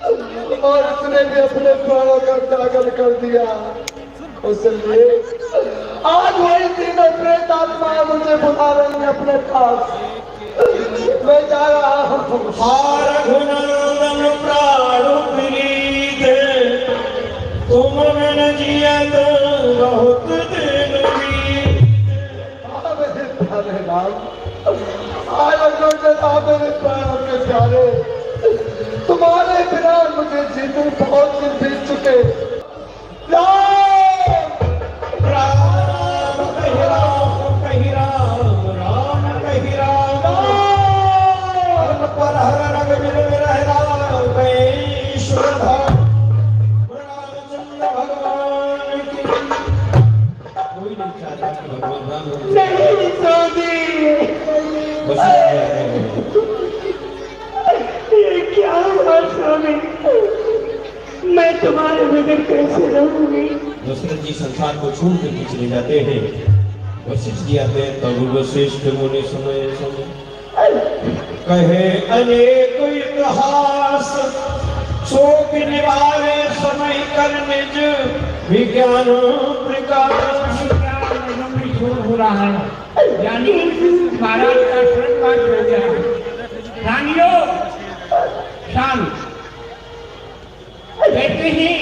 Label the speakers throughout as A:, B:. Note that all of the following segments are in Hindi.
A: और उसने भी अपने प्राणों का त्याग कर दिया। इसलिए आज वही तीनों प्रेत आत्माएं मुझे बुला रही हैं अपने पास। मैं जा रहा हूँ।
B: रघुनंदन प्राण प्रीत तुम बिन जियत बहुत दिन
A: राम आज मेरे प्राणों के प्यारे, तुम्हारे बिना मुझे जीते बहुत दिन बीत चुके।
C: क्या हुआ स्वामी, मैं तुम्हारे बगैर कैसे रहूंगी।
B: दशरथ जी संसार को छोड़ करके चले जाते हैं। वशिष्ठ जी आते हैं तब वशिष्ठ मुनि सुने कहे अनेक इतिहास शोक निवारे समय कर निज विज्ञान प्रकाश
C: हो रहा है, यानी महाराज का स्वर्गवास हो गया। रानियों शांत, कहते हैं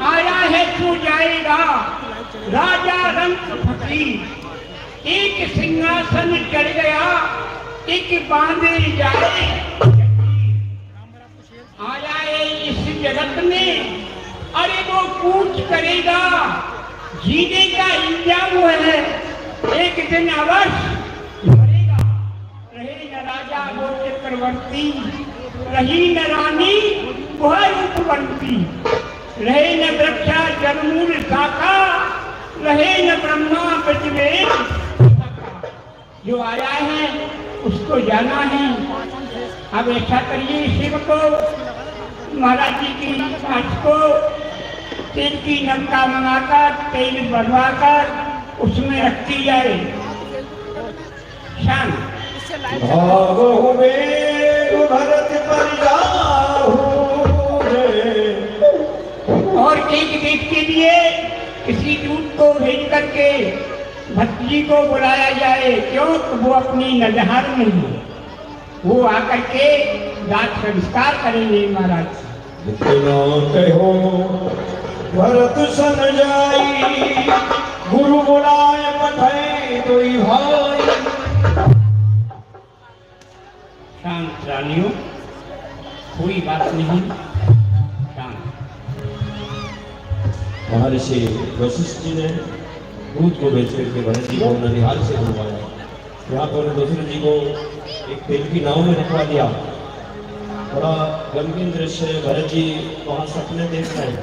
C: आया है तू जाएगा राजा रंग फकीर, एक सिंहासन चढ़ गया एक बांधे जाए। आया है इस जगत में, अरे वो कूच करेगा, जीने का इंतजाम है, एक दिन अवश्य मरेगा। रहे न राजा वो चक्रवर्ती, रही न रानी वह रूपवंती, रहे न वृक्षा जलमूल शाखा, रहे न ब्रह्मा बजवेद शाखा। जो आया है उसको जाना है। अब ऐसा करिए शिव को, महाराज जी की कांच को तेल की नमका मंगाकर तेल बढ़वाकर उसमें रखती जाए। शांत
B: भरत पर
C: और एक देश के लिए किसी दूत को भेज करके भक्त जी को बुलाया जाए। क्यों? वो अपनी नजहर में है, वो आकर के दांत संस्कार करेंगे। महाराज
B: कहो भरत सन जाई गुरु बुलाए पठाए कोई भाई।
C: शांत रानियों, कोई बात नहीं, शांत।
B: महर्षि वशिष्ठ जी ने दूत को भेज करके भरत जी को ननिहाल से बुलवाया। यहाँ पर दशरथ जी को एक तेल की नाव में रखवा दिया। बड़ा गमगीन दृश्य, भरत जी वहाँ सपने देख रहे हैं,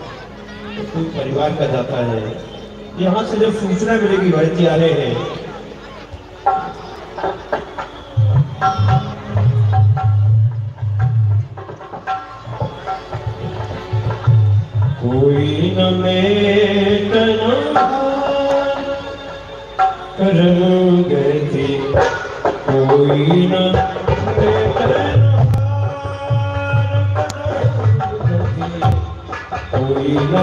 B: तो कोई परिवार का जाता है। यहाँ से जब सूचना मिलेगी भरत जी आ रहे हैं, कोई न करम गति, कोई न कोई न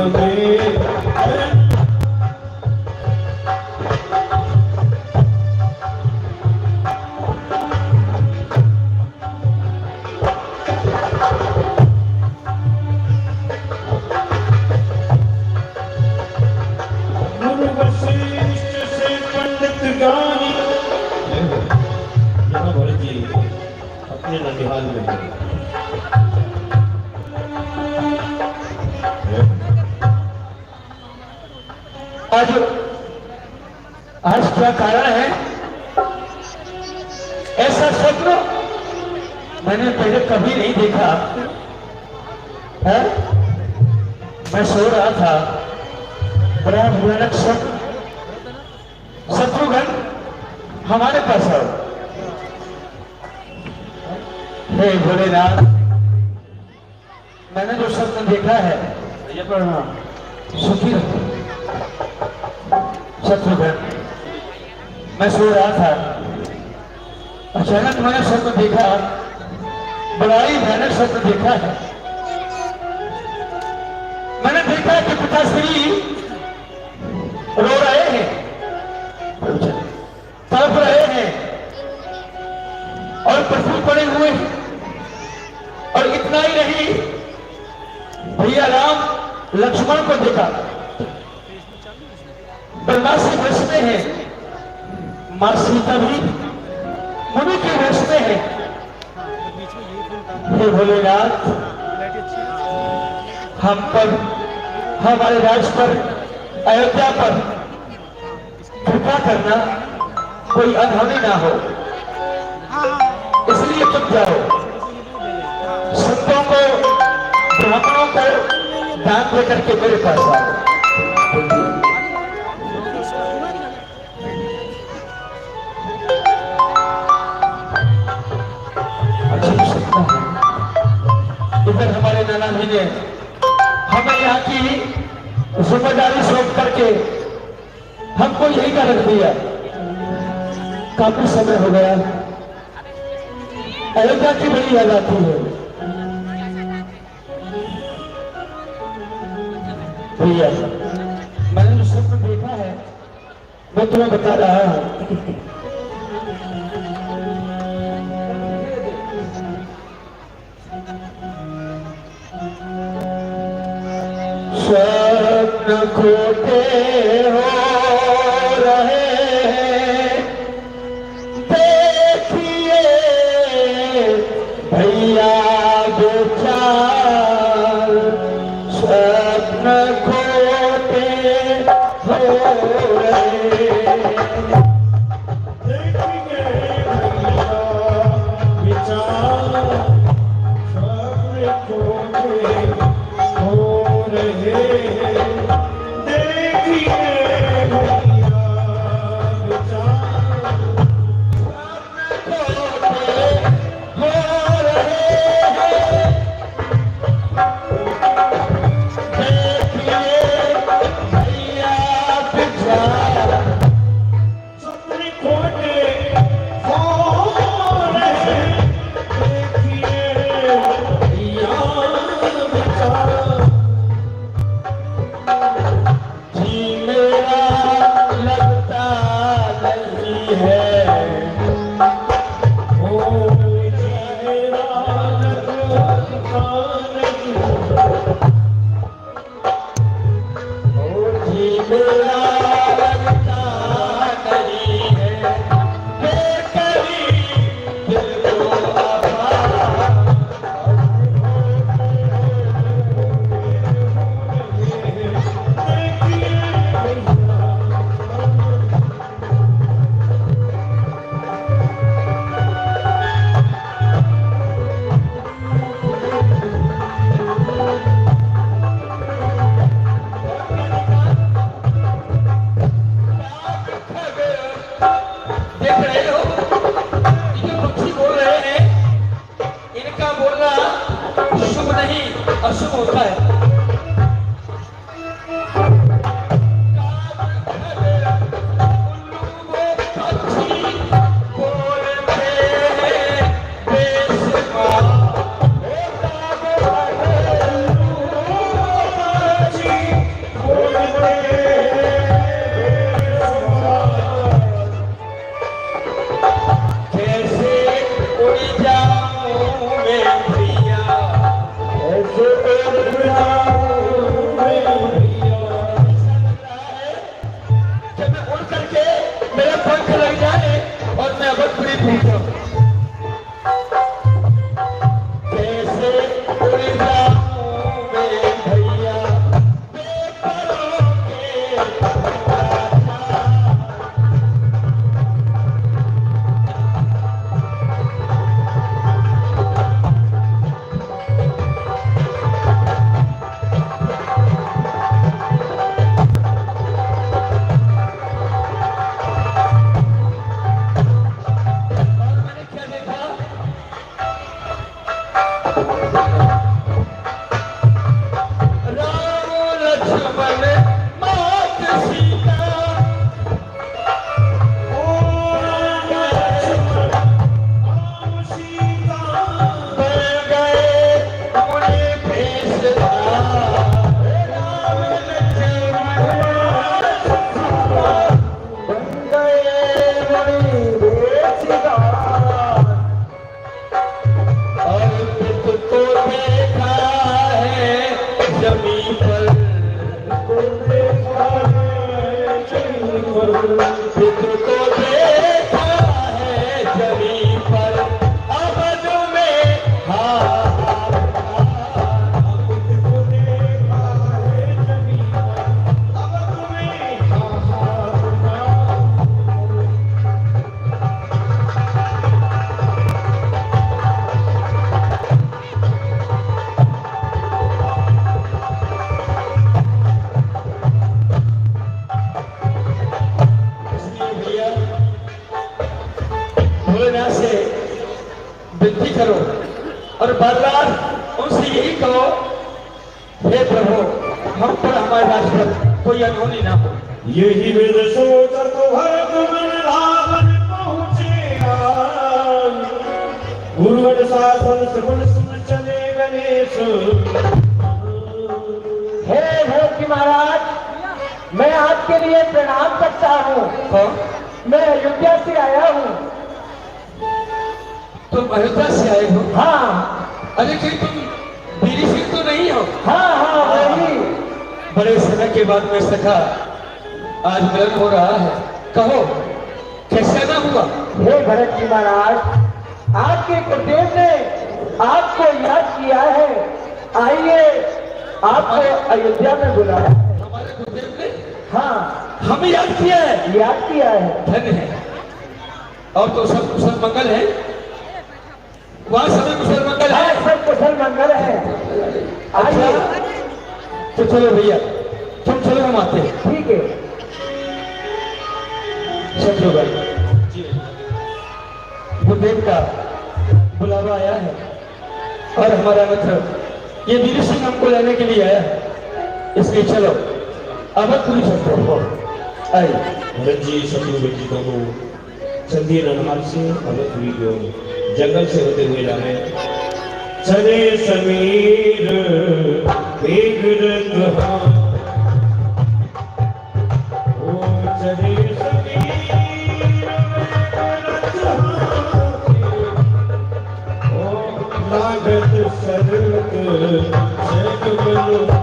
B: अपने ननिहाल में
A: आज क्या कारण है? ऐसा स्वप्न मैंने पहले कभी नहीं देखा है। मैं सो रहा था, बड़ा भयानक स्वप्न, शत्रुघ्न हमारे पास आओ। हे भोलेनाथ, मैंने जो स्वप्न देखा है ये प्रणाम सुखी रहो। शत्रुघ्न, मैं सो रहा था, अचानक मैंने स्वप्न देखा, बड़ा ही भयानक स्वप्न देखा है।
D: पिताश्री रो रहे हैं, तड़प रहे हैं और पशु पड़े हुए हैं। और इतना ही नहीं, भैया राम लक्ष्मण को देखा, बनवासी वेश में है, मां सीता भी मुनि के वेश में है। हे भोलेनाथ, हम पर, हमारे राज्य पर, अयोध्या पर कृपा करना, कोई अनहोनी ना हो, इसलिए तुम जाओ, संतों को, ब्राह्मणों को दान देकर के मेरे पास आओ। इधर हमारे नाना जी ने हमें यहाँ की जिम्मेदारी सौंप करके हमको यही का रख दिया। काफी समय हो गया, अयोध्या की बड़ी याद आती है। भैया मैंने जो स्वप्न देखा है वो तुम्हें बता रहा हूं। स्वप्न खोटे हो रहे हैं, देखिए भैया बेचार, स्वप्न खोटे हो रहे हैं, देखिए भैया बेचार, स्वप्न खोटे हो रहे हैं, देखिए भैया बेचार, सपने खोटे हो रहे हैं, देखिए भैया बेचार, जी मेरा लगता नहीं है, ओ जी मेरा लगता नहीं है, ओ जी मेरा लगता नहीं है, बेकरी दिल को आभार, देख रहे हो ये पक्षी बोल रहे हैं, इनका बोलना शुभ नहीं अशुभ होता है। कैसे उड़ जाऊं मैं भैया, कैसे उड़ जाऊं मैं भैया, ऐसा लग रहा है कि मैं उड़ करके मेरा पंख लग जाए और मैं अवधपुरी पहुंच जाऊं। कैसे उड़ जाऊं मैं भैया, बेपरों के हे प्रभु हम पर हमारे राज पर कोई अनहोनी ना हो।
B: यही वेद सोचर तो भरत मन रावण पहुँचे आन। गुरुवर शासन श्रवण सुन चले गणेश।
A: हे भरत महाराज, मैं आपके लिए प्रणाम करता हूँ। मैं अयोध्या से आया हूँ।
D: तुम अयोध्या से आए हो?
A: हाँ
D: अरे कहीं तुम बीरी सिंह तो नहीं हो?
A: हाँ हाँ वही।
D: बड़े समय के बाद मैं सखा आज मिलन हो रहा है, कहो कैसे ना हुआ?
A: हे भरत जी महाराज, आपके गुरुदेव ने आपको याद किया है। आइए, आपको अयोध्या में बुलाया है।
D: हमारे गुरुदेव ने
A: हाँ
D: हमें याद किया है।
A: याद किया है।
D: धन्य है। और तो सब कुशल मंगल है? वहाँ सभी कुशल मंगल
A: हाँ,
D: है?
A: सब कुशल मंगल है।
D: अच्छा
A: आइए।
D: तो चलो भैया, तुम चलो हम आते हैं।
A: ठीक है।
D: चलो भाई, गुरुदेव का बुलावा आया है और हमारा मित्र ये बीरी सिंह हमको लेने के लिए आया है, इसलिए चलो अवधपुरी चलते हो। आइए।
B: भरत जी शत्रु बेटी को चंदी रणहाल से अवधपुरी की ओर जंगल से होते हुए जा रहे हैं। चले समीर वेग रतहा, ओ चले समीर वेग रतहा, ओ लागत सरक जग बलुहा।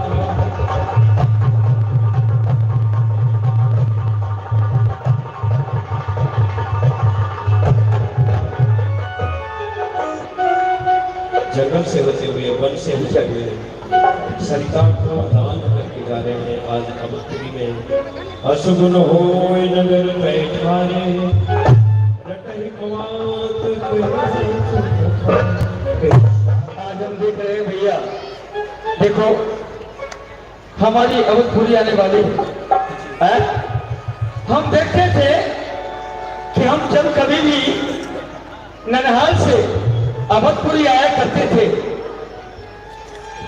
B: जंगल से होते हुए वन से होते हुए सरिता को दान करके जा रहे हैं। आज अवधपुरी में अशुभन हो नगर बैठारे, रटहि कुमात
D: आज हम देख रहे हैं भैया, देखो हमारी अवधपुरी आने वाली है। हम देखते थे कि हम जब कभी भी ननहाल से अवधपुरी आया करते थे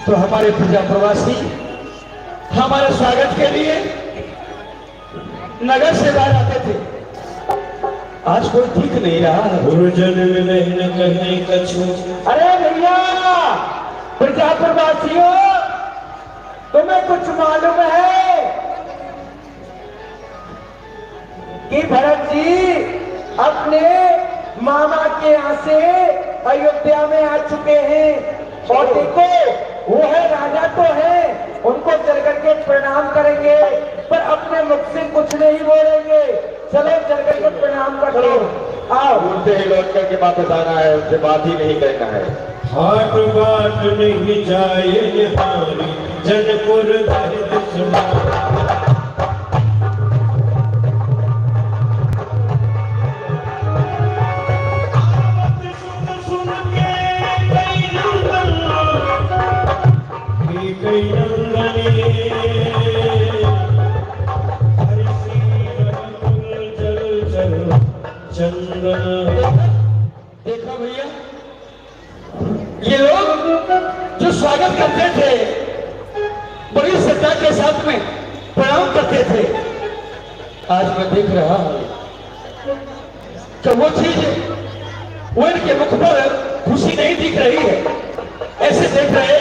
D: तो हमारे पूजा प्रवासी हमारे स्वागत के लिए नगर से बाहर आते थे। आज कोई दिख नहीं रहा है।
B: गुरुजन मिलहि न कहीं कछु।
A: अरे भैया, प्रजा प्रवासियों, तुम्हें कुछ मालूम है कि भरत जी अपने मामा के यहाँ से अयोध्या में आ चुके हैं। और देखो, वो है राजा तो है, उनको चल करके प्रणाम करेंगे, पर अपने मुख से कुछ नहीं बोलेंगे। चलो चल करके प्रणाम कर लो। आओ।
E: उनसे ही लौट करके वापस आना है, उनसे बात ही नहीं करना है।
B: हाट बाट नहीं जाए निहारी, जनपुर दर्द सुना।
D: देखा भैया, ये लोग जो स्वागत करते थे बड़ी श्रद्धा के साथ में प्रणाम करते थे, आज मैं देख रहा हूं कि वो चीज वो इनके मुख पर खुशी नहीं दिख रही है। ऐसे देख रहे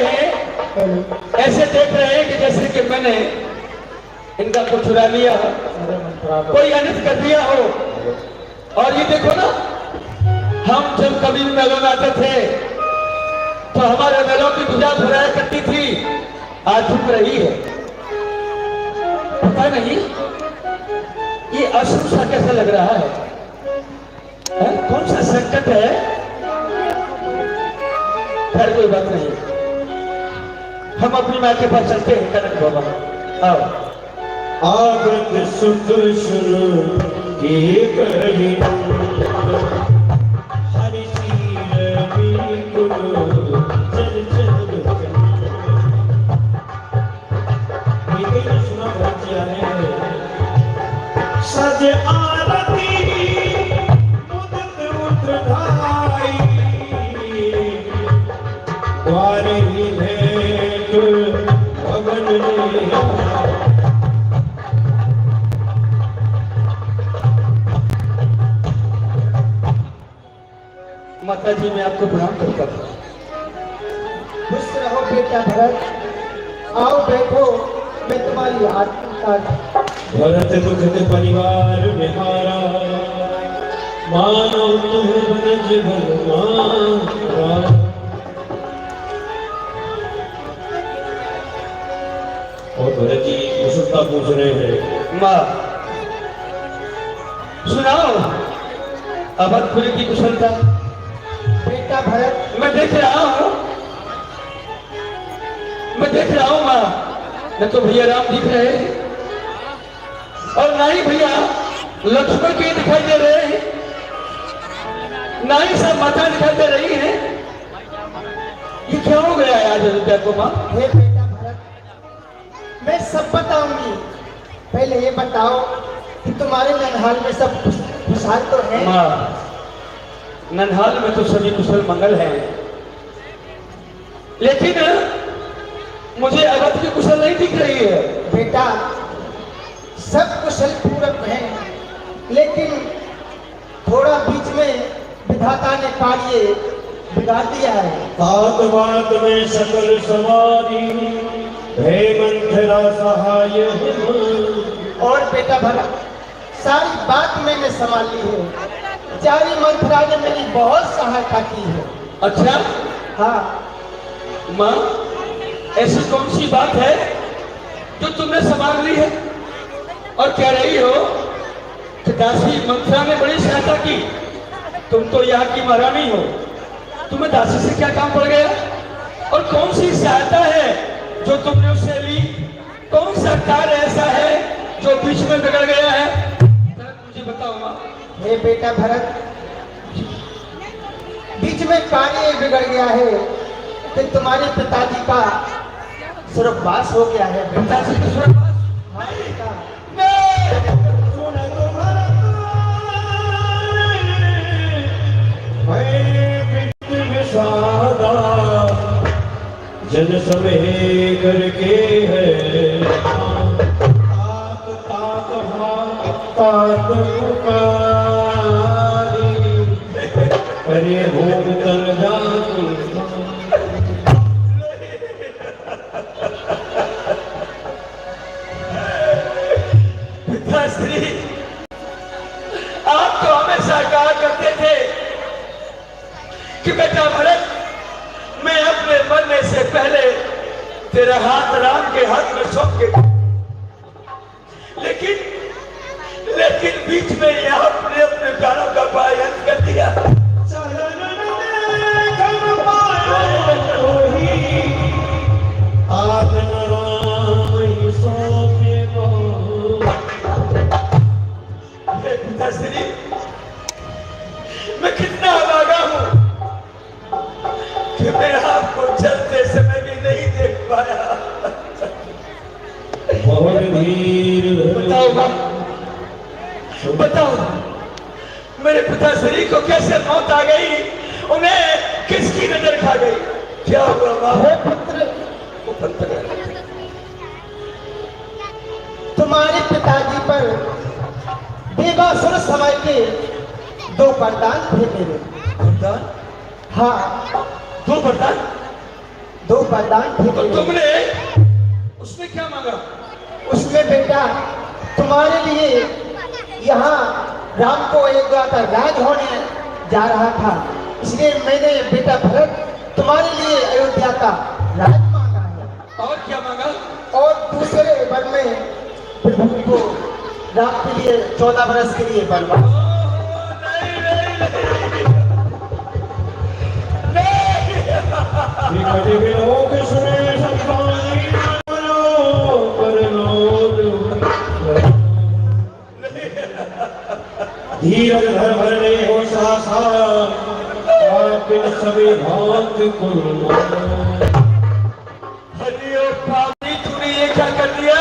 D: हैं कि जैसे कि मैंने इनका कुछ चुरा लिया, कोई अनित कर दिया हो। और ये देखो ना, हम जब कभी मेलों में आते थे तो हमारे मेलों की ध्वजा फहराया करती थी, आज झुक रही है। पता नहीं ये अशुभ सा कैसा लग रहा है? कौन सा संकट है? खैर कोई बात नहीं, हम अपनी माँ के पास चलते हैं। कनक बाबा आओ।
B: आगत सुख शुरू के कही, हरि सीर बिल्कुल चल चल चल। ये सुना बच्चा है। सज आरती मुदत उठाई, द्वारे भेंट
D: माता जी मैं आपको प्रणाम करता हूँ।
A: खुश रहो बेटा भरत, आओ बैठो, मैं तुम्हारी आत्मा का
B: भरत दुखद परिवार विहारा, मानो तुम बनज भगवान। और भरत जी कुशलता पूछ रहे हैं।
D: माँ सुनाओ अवधपुरी की कुशलता।
A: बेटा भरत,
D: मैं देख रहा हूँ माँ, न तो भैया राम दिख रहे हैं और ना ही भैया लक्ष्मण के दिखाई दे रहे हैं, ना ही सब माता दिखाई दे रही है। ये क्या हो गया है आज अयोध्या को माँ?
A: हे बेटा भरत, मैं सब बताऊंगी, पहले ये बताओ कि तुम्हारे ननहाल में सब खुशहाल तो है?
D: माँ ननहाल में तो सभी कुशल मंगल है, लेकिन मुझे अवध की कुशल नहीं दिख रही है।
A: बेटा सब कुशल पूरक है, लेकिन थोड़ा बीच में विधाता ने कार्य बिगाड़ दिया है।
B: बात बात में सकल सवारी, भय मंथरा सहाय।
A: और बेटा भरत, सारी बात मैंने संभाली है, चारी मंथरा ने मेरी बहुत सहायता की है।
D: अच्छा
A: हाँ
D: माँ ऐसी कौन सी बात है जो तुमने संभाल ली है और कह रही हो कि दासी मंथरा ने बड़ी सहायता की? तुम तो यहाँ की महारानी हो, तुम्हें दासी से क्या काम पड़ गया? और कौन सी सहायता है जो तुमने उससे ली? कौन सा कार्य ऐसा है जो बीच में बिगड़ गया है? मुझे बताओ माँ।
A: हे बेटा भरत, बीच में कार्य बिगड़ गया है कि तुम्हारे पिताजी का स्वर्गवास हो गया है।
D: पिताजी का स्वर्गवास?
A: हाँ बेटा,
B: जन समय करके है ताक ताक ताक अरे भोग तर जाती।
D: पिताश्री आप तो हमेशा कहा करते थे कि बेटा भरत मैं अपने मरने से पहले तेरा हाथ राम के हाथ में सौंप के दूं। लेकिन बीच में ये आपने अपने प्राणों का पायन कर दिया। पिताश्री मैं कितना अभागा हूं कि मैं आपको चलते समय भी नहीं देख पाया। बताओ माँ, बताओ मेरे पिताश्री को कैसे मौत आ गई? उन्हें किसकी नजर खा गई? क्या हुआ माँ?
A: हे पुत्र,
D: वो पुत्र
A: तुम्हारे पिताजी पर देवासुर समय के दो वरदान थे मेरे।
D: वरदान?
A: हाँ
D: दो वरदान?
A: दो वरदान थे
D: तो
A: मेरे।
D: तुमने उसमें क्या मांगा?
A: उसमें बेटा तुम्हारे लिए यहाँ राम को अयोध्या का राज होने जा रहा था, इसलिए मैंने बेटा भरत तुम्हारे लिए अयोध्या का राज मांगा है।
D: और क्या मांगा?
A: और दूसरे वर में प्रभु को राम के लिए 14 वर्ष के लिए बनवा।
B: धीरज धर भरने हो सासा, सभी भांत कुल।
D: हरियो पापी तूने ये क्या कर दिया?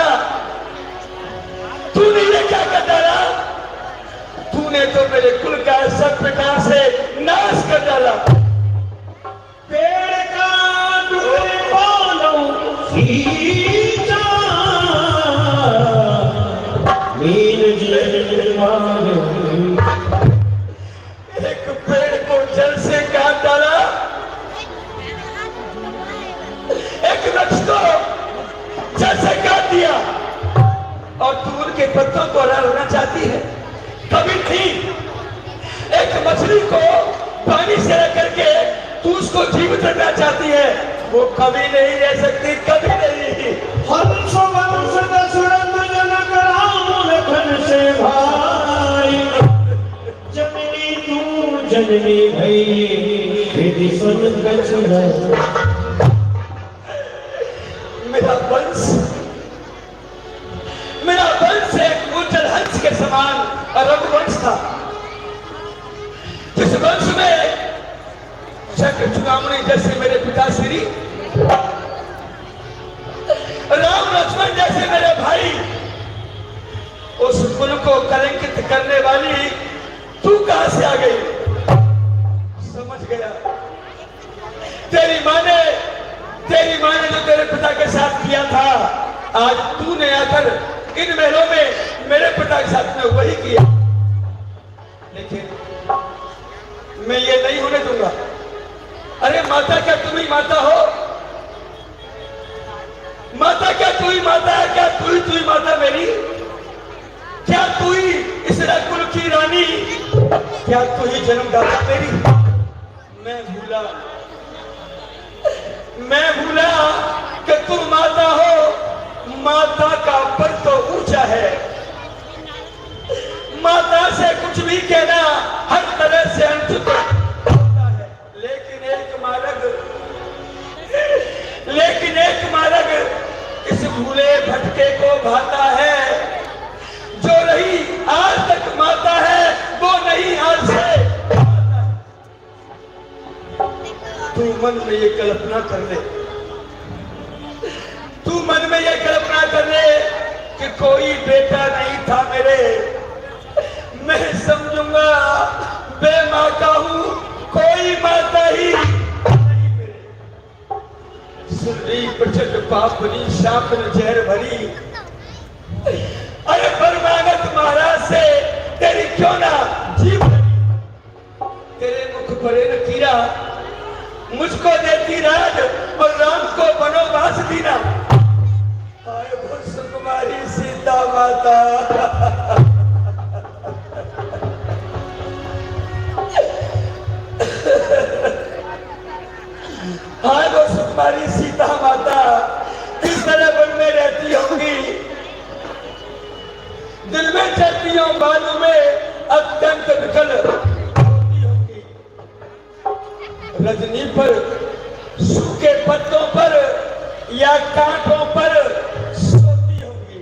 D: तूने ये क्या कर डाला? तूने तो मेरे कुल का सब प्रकार से नाश कर डाला।
B: पेड़ का डूबे बालों सींचा
D: जैसे काट दिया और तू उनके पत्तों को हराना चाहती है। कभी नहीं। एक मछली को पानी से रख करके तू उसको जीवित रखना चाहती है, वो कभी नहीं रह सकती, कभी नहीं।
B: हंस वंश दशरथ जनक राम लखन से भाई, जननी तू जननी भई विधि सुन कछु न।
D: मेरा वंश एक उज्जवल हंस के समान रघुवंश था, जिस वंश में चक्र चुनामणी जैसे मेरे पिताश्री, राम लक्ष्मण जैसे मेरे भाई, उस कुल को कलंकित करने वाली तू कहां से आ गई? समझ गया। तेरी माँ ने जो तेरे पिता के साथ किया था, आज तूने आकर इन महलों में मेरे पिता के साथ में वही किया। लेकिन मैं ये नहीं होने दूंगा। अरे माता, क्या तुम ही माता हो? माता, क्या तू ही माता है? क्या तू ही माता मेरी? क्या तू ही इस कुल की रानी? क्या तू ही जन्मदाता मेरी? मैं भूला कि तुम माता हो। माता का पर तो ऊंचा है। माता से कुछ भी कहना हर तरह से अनुचित होता है। लेकिन एक मार्ग इस भूले भटके को भाता है। जो रही आज तक माता है, वो नहीं आज से। तू मन में ये कल्पना कर ले, तू मन में ये कल्पना कर ले कि कोई बेटा नहीं था मेरे। मैं समझूंगा बेमां का हूं, कोई माता ही नहीं मेरे। सुरली प्रचंड पापनी शापन जहर भरी। अरे परमागत महाराज से तेरी क्यों ना जीव तेरे मुख परे न कीरा, मुझको देती राज और राम को वनवास दीना। हाय वो सुकुमारी सीता माता। हाय वो सुकुमारी सीता माता, किस तरह वन में रहती होंगी, दिल में चलती हो, बालों में अत्यंत विकल होती होंगी। रजनी पर, सूखे पत्तों पर या कांटों पर सोती होंगी।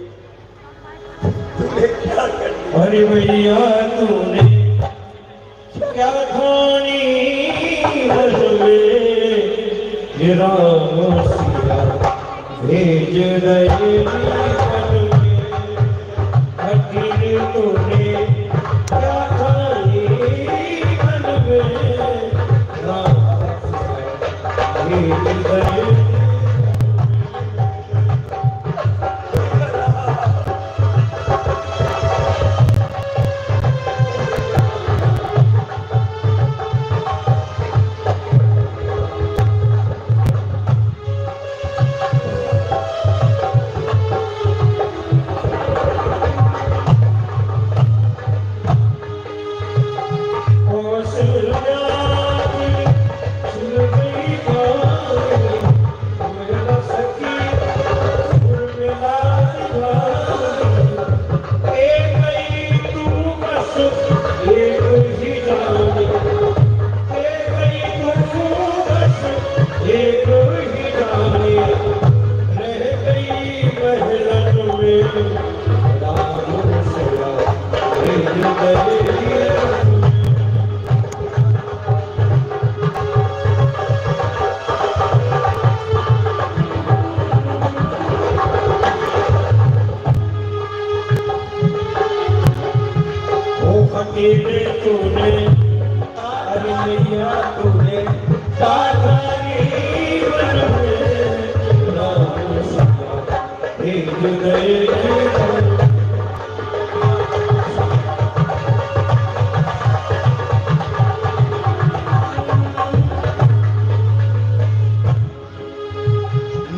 D: तूने क्या कर दिया?
B: अरे भैया तूने क्या खानी बन में, ये राम सिया भेज रहे बन में। हकीर तूने क्या खानी बन में, राम भेज रहे।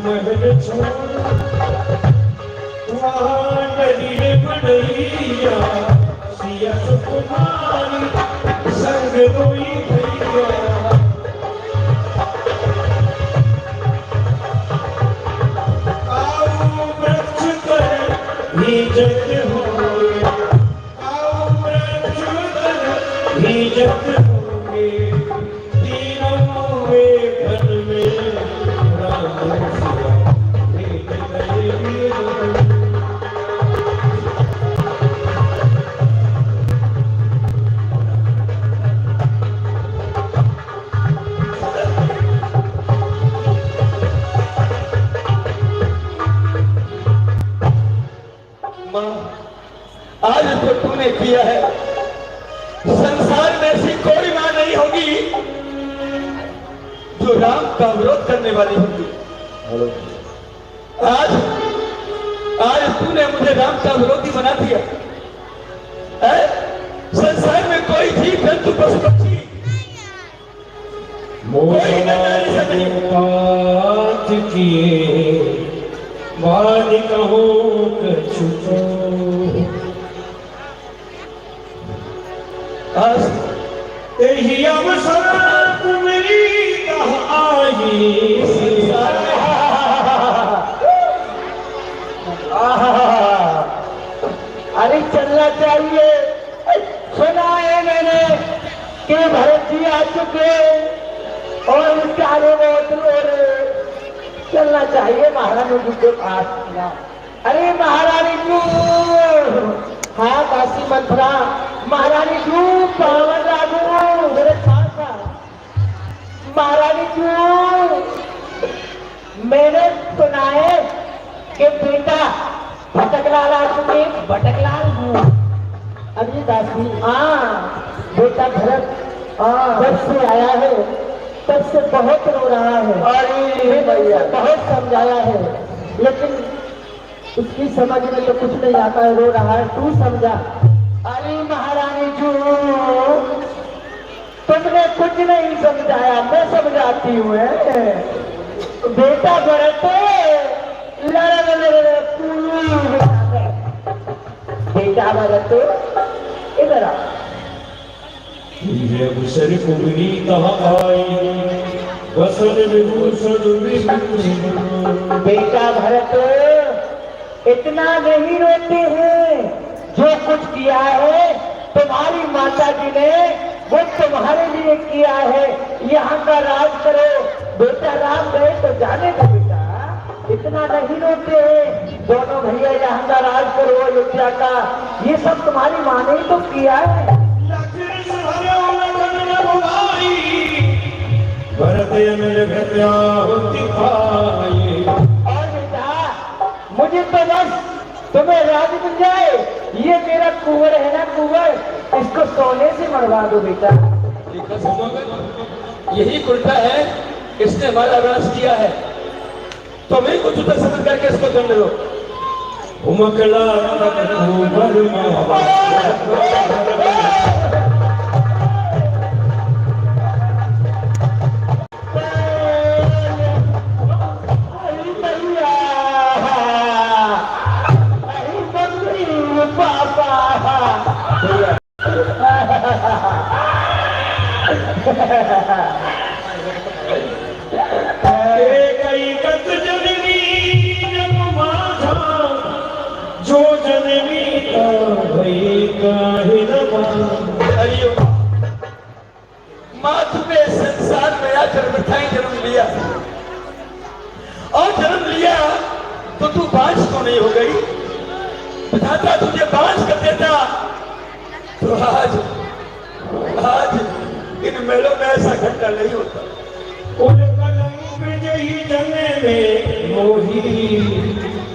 B: महल छोड़ वहाँ डरी बढ़ैया सिया सुकुमारी संग रोई भैया आओ वृक्ष कर भीजत होंगे आओ वृक्ष कर भीजत होंगे तीनों में घर में राम सिया भेज गए
D: आज जो तूने किया है संसार में ऐसी कोई मां नहीं होगी जो राम का विरोध करने वाली होगी। आज आज तूने मुझे राम का विरोधी बना दिया है? संसार में कोई जीव जंतु पशु पक्षी
B: मोहात किए बालिकाओं कछुतो
D: आज
B: यही अवसर तुम्हारी कहाँ आई
A: अरे चलना चाहिए। सुना है मैंने कि भरत जी आ चुके और चारों ओर चलना चाहिए महारानी जी के पास। अरे महारानी जी, हाँ दासी मंथरा, महारानी जी पावन लागू मेरे पास। महारानी जी, मैंने सुना है कि बेटा भटकलाल आ चुके। भटकलाल हूँ। अरे दासी, हाँ बेटा भरत जब से आया है तब से बहुत रो रहा है। अरे भैया बहुत समझाया है लेकिन उसकी समझ में तो कुछ नहीं आता है, रो रहा है। तू समझा। अरे महारानी जी, तुमने कुछ नहीं समझाया, मैं समझाती हूँ। बेटा भरत बेटा भरत इधर आ।
B: अवसर कुबरी कहाँ आई वसन विभूषण विभूषण।
A: बेटा भरत इतना नहीं रोते हैं। जो कुछ किया है तुम्हारी माता जी ने वो तुम्हारे लिए किया है। यहाँ का राज करो। बेटा राम गए तो जाने दो बेटा, इतना नहीं रोते हैं। दोनों भैया यहाँ का राज करो अयोध्या का, ये सब तुम्हारी माँ ने तो किया है।
B: भरत
A: और बेटा मुझे तो बस तुम्हें राज मिल जाए। ये मेरा कुंवर है ना, कुंवर, इसको सोने से मरवा दो बेटा।
D: यही उल्टा है, इसने हमारा विनाश किया है। तुम्हें कुछ उतर समझ करके इसको दंड दो।
B: उमकला जो जननी भई काहे न
D: माँ तुम्हें संसार में आकर मिठाई जन्म लिया और जन्म लिया तो तू बांझ तो नहीं हो गई। विधाता तुझे बांझ कर देता तो आज इन मेलों में ऐसा घटना नहीं होता।
B: जने में मोही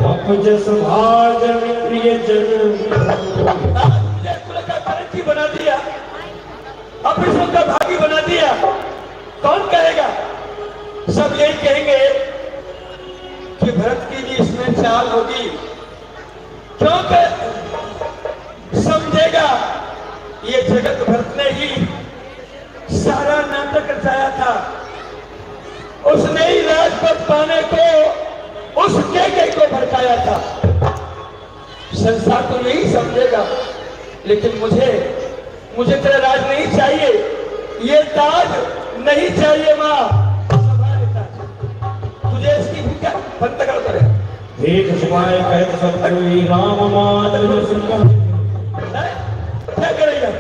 B: अपजस भाजन प्रिय जन
D: कुल का करंटी बना दिया, अपने का भागी बना दिया। कौन कहेगा? सब यही कहेंगे कि भरत की भी इसमें चाल होगी, क्योंकि समझेगा ये जगत भरत ने ही सारा नाटक रचाया था। उसने ही राजपद पाने को उस के को भड़काया था। संसार तो नहीं समझेगा, लेकिन मुझे तेरा राज नहीं चाहिए, ये ताज नहीं चाहिए माँ। तुझे इसकी भूखा बंद करे
B: एक सुबाए कहत सब कोई राम मान सुन
D: क्या करेगा?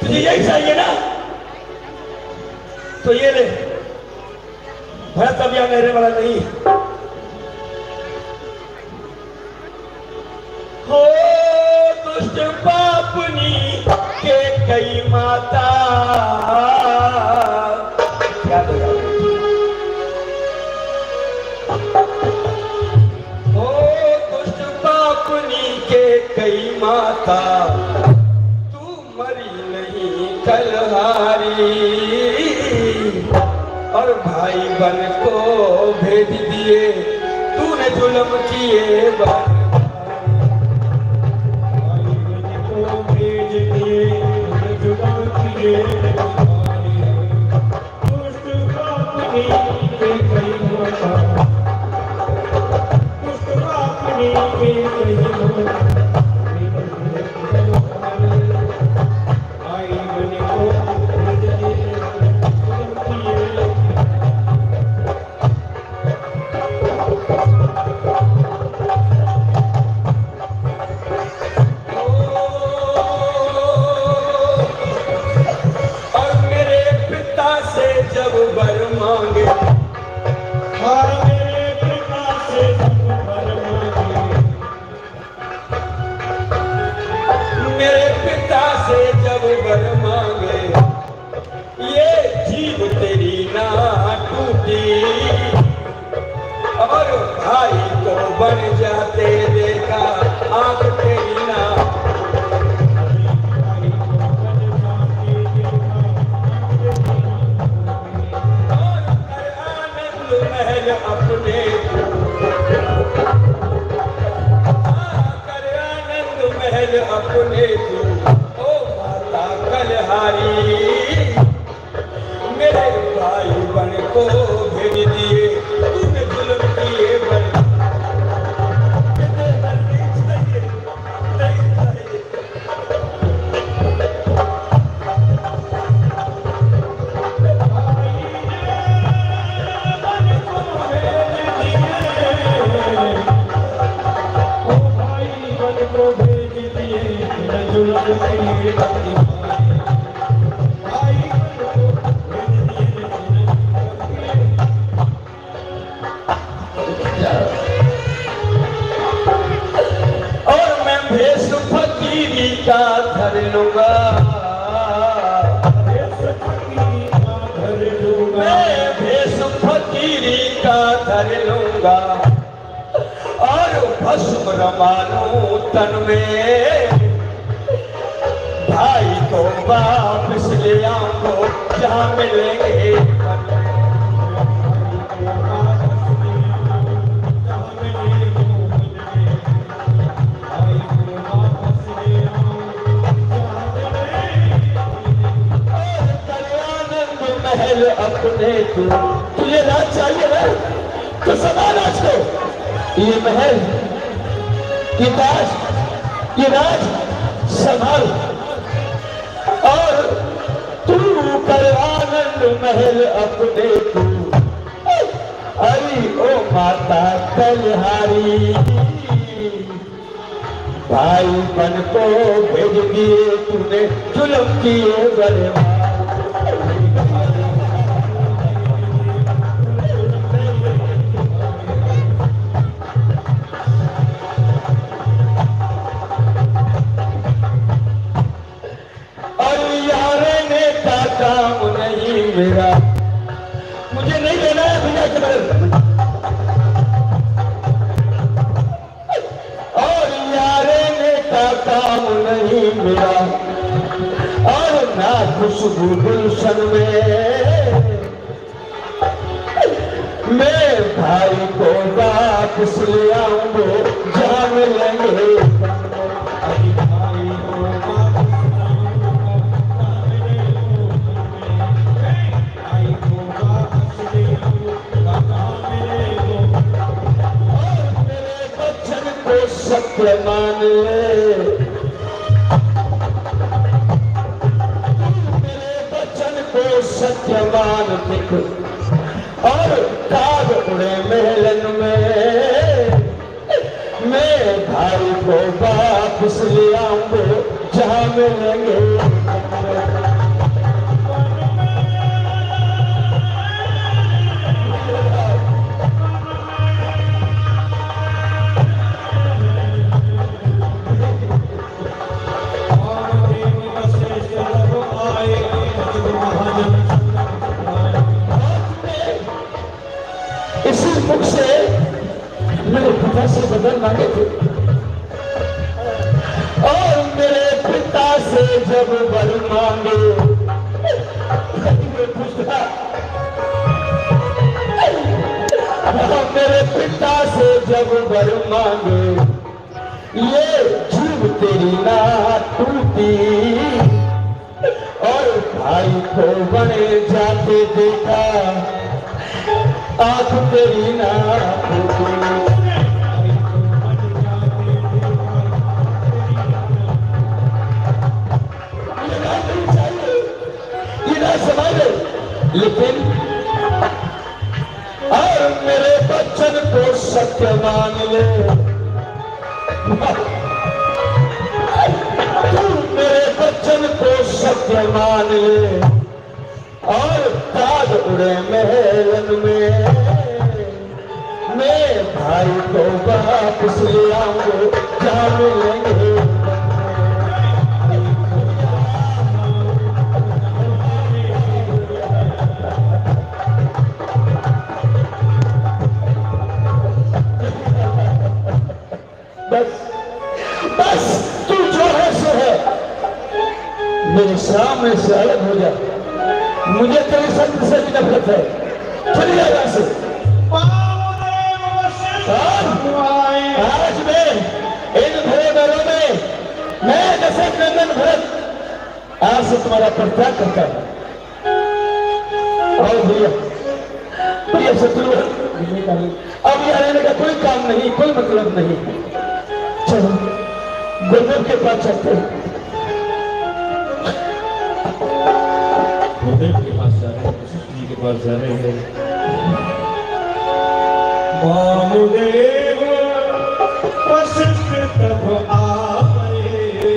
D: तुझे यही चाहिए ना, तो ये ले। भरत अब यहां रहने वाला नहीं। हो दुष्ट पापनी के कई माता, क्या देगा? हो दुष्ट पापनी के कई माता, तू मरी नहीं कलहारी, और भाई बन को भेज दिए तूने जुल्म किए बन। बन जाते देखा आंख तेरी ना, और कर आनंद महल अपने, कर आनंद महल अपने तू, ओ माता कलहारी, मेरे भाई बन को भेज दिए तूने जुल्म किए बन। और मैं भेष फकीरी का धर लूंगा, मैं भेष फकीरी का धर लूंगा, और भस्म रमालूं तन में, भाई को वापस ले आऊंगा जहां मिलेंगे। महल अपने तू, तुझे राज चाहिए ना, तो सदा राज को, ये महल, ये ताज, ये राज संभाल, और तू कर आनंद महल अपने तू। अरे ओ माता कलहारी, भाई बन को भेज दिए तूने जुल्म किए बलवा। काम नहीं मेरा, मुझे नहीं देना है भैया के बदल, और यारे ने का काम नहीं मेरा, और ना खुशबू गुलशन में, मैं भाई को वापस ले आऊंगा जहां मिलेंगे। सत्य मान ले, मेरे वचन को सत्य मान दिख, और काग उड़े महलन में, मैं भाई को वापस ले आऊंगा जहां मिलेंगे। इसी मुख से मेरे पिता से बदल मांगे थे, और मेरे पिता से जब वर मांगे, मेरे पिता से जब वर मांगे, ये जीव तेरी ना टूटी, और भाई को बने जाते देखा, आंख तेरी ना टूटी। लेकिन और मेरे बच्चन को सत्य मान ले, तू मेरे बच्चन को सत्य मान ले, और ताज उड़े महलन में, मैं भाई को वापस ले आऊंगा जहां मिलेंगे। बस तू जो है सो है, मेरे सामने से अलग हो जा, मुझे तेरे संग से भी नफरत है, चली जा यहां से। आज मैं इन भरे बैलों में मैं दशरथ नंदन भरत आज से तुम्हारा परित्याग करता हूं। और भैया प्रिय शत्रुघ्न, अब यहाँ रहने का कोई काम नहीं, कोई मतलब नहीं। चलो गुरुदेव के पास चलते हैं।
B: गुरुदेव के पास जा रहे हैं, वशिष्ठ जी के पास जा रहे हैं। वामुदेव वशिष्ठ तब आए,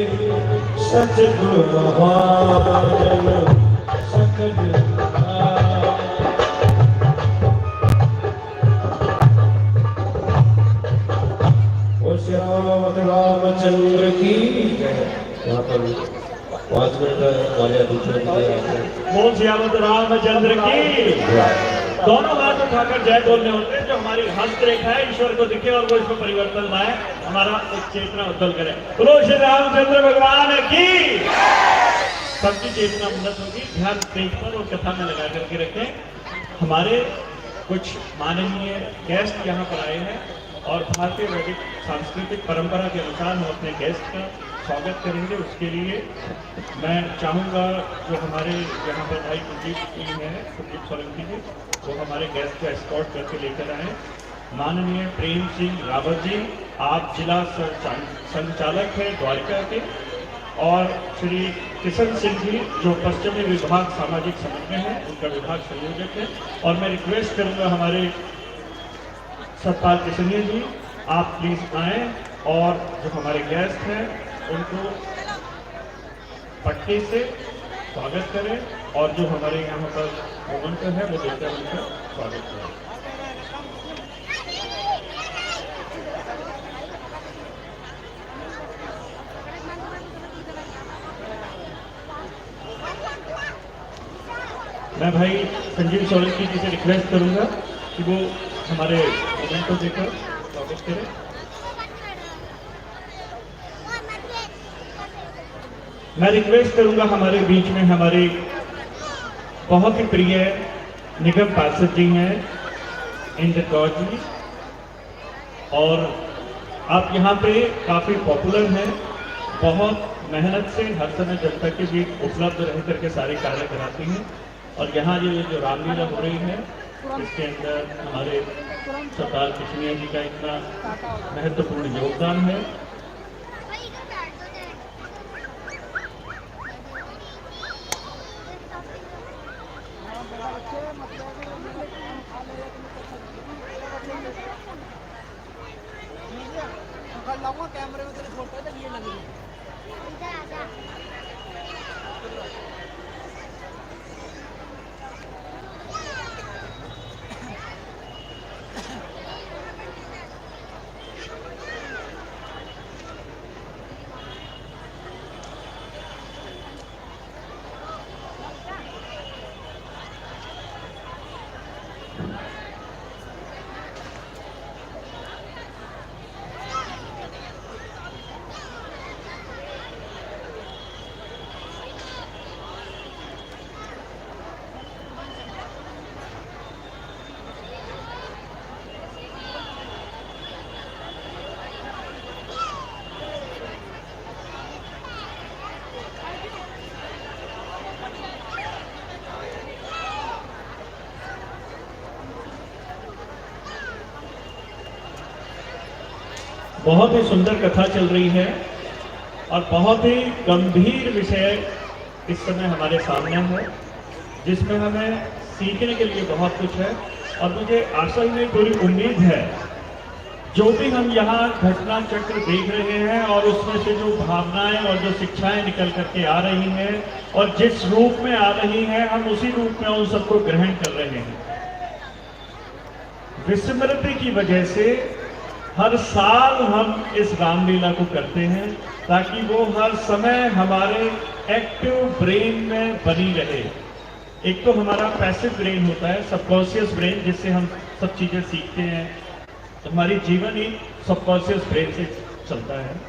B: सतगुरु महाजन सकल रामचंद्र की यहाँ पर 5 मिनट वाले दूसरे
F: बोल श्यामत रामचंद्र की। दोनों हाथ उठाकर जय बोलने होते हैं। जो हमारी हस्तरेखा है ईश्वर को दिखे और वो इसमें परिवर्तन लाए, हमारा एक चेतना उज्जवल करे। बोलो श्री रामचंद्र भगवान की। सबकी चेतना उन्नत होगी। ध्यान स्टेज पर और कथा में लगा करके रखें। हमारे कुछ माननीय गेस्ट यहाँ पर आए हैं और भारतीय वैदिक सांस्कृतिक परंपरा के अनुसार हम अपने गेस्ट का स्वागत करेंगे। उसके लिए मैं चाहूँगा जो हमारे यहाँ पर भाई कुलदीप जी हैं, कुलदीप सोलंकी जी, वो हमारे गेस्ट को एस्कॉर्ट करके लेकर आए। माननीय प्रेम सिंह रावत जी, आप जिला संचालक हैं द्वारिका के, और श्री किशन सिंह जी जो पश्चिमी विभाग सामाजिक समन्वय है, उनका विभाग संयोजक है। और मैं रिक्वेस्ट करूँगा हमारे सतपाल किशनिया जी, आप प्लीज आए और जो हमारे गेस्ट हैं उनको पट्टी से स्वागत करें और जो हमारे यहाँ पर मोमेंट है वो देकर उनका स्वागत करें। मैं भाई संजीव सोलंकी जी से रिक्वेस्ट करूंगा कि वो हमारे मोमेंट को देकर स्वागत करें। मैं रिक्वेस्ट करूंगा हमारे बीच में हमारे बहुत ही प्रिय निगम पार्षद जी हैं इंद्र कौर जी, और आप यहाँ पे काफ़ी पॉपुलर हैं, बहुत मेहनत से हर समय जनता के बीच उपलब्ध रह करके सारे कार्य कराती हैं। और यहाँ जो रामलीला हो रही है इसके अंदर हमारे सरदार किशनिया जी का इतना महत्वपूर्ण योगदान है।
G: कैमरे में तेरे फोटो तो ये लगी
F: बहुत ही सुंदर कथा चल रही है और बहुत ही गंभीर विषय इस समय हमारे सामने है, जिसमें हमें सीखने के लिए बहुत कुछ है। और मुझे आशा ही नहीं पूरी उम्मीद है, जो भी हम यहाँ घटना चक्र देख रहे हैं और उसमें से जो भावनाएं और जो शिक्षाएं निकल करके आ रही हैं और जिस रूप में आ रही हैं, हम उसी रूप में उन सबको ग्रहण कर रहे हैं। विस्मृति की वजह से हर साल हम इस रामलीला को करते हैं, ताकि वो हर समय हमारे एक्टिव ब्रेन में बनी रहे। एक तो हमारा पैसिव ब्रेन होता है, सबकॉन्शियस ब्रेन, जिससे हम सब चीजें सीखते हैं। तो हमारी जीवन ही सबकॉन्शियस ब्रेन से चलता है।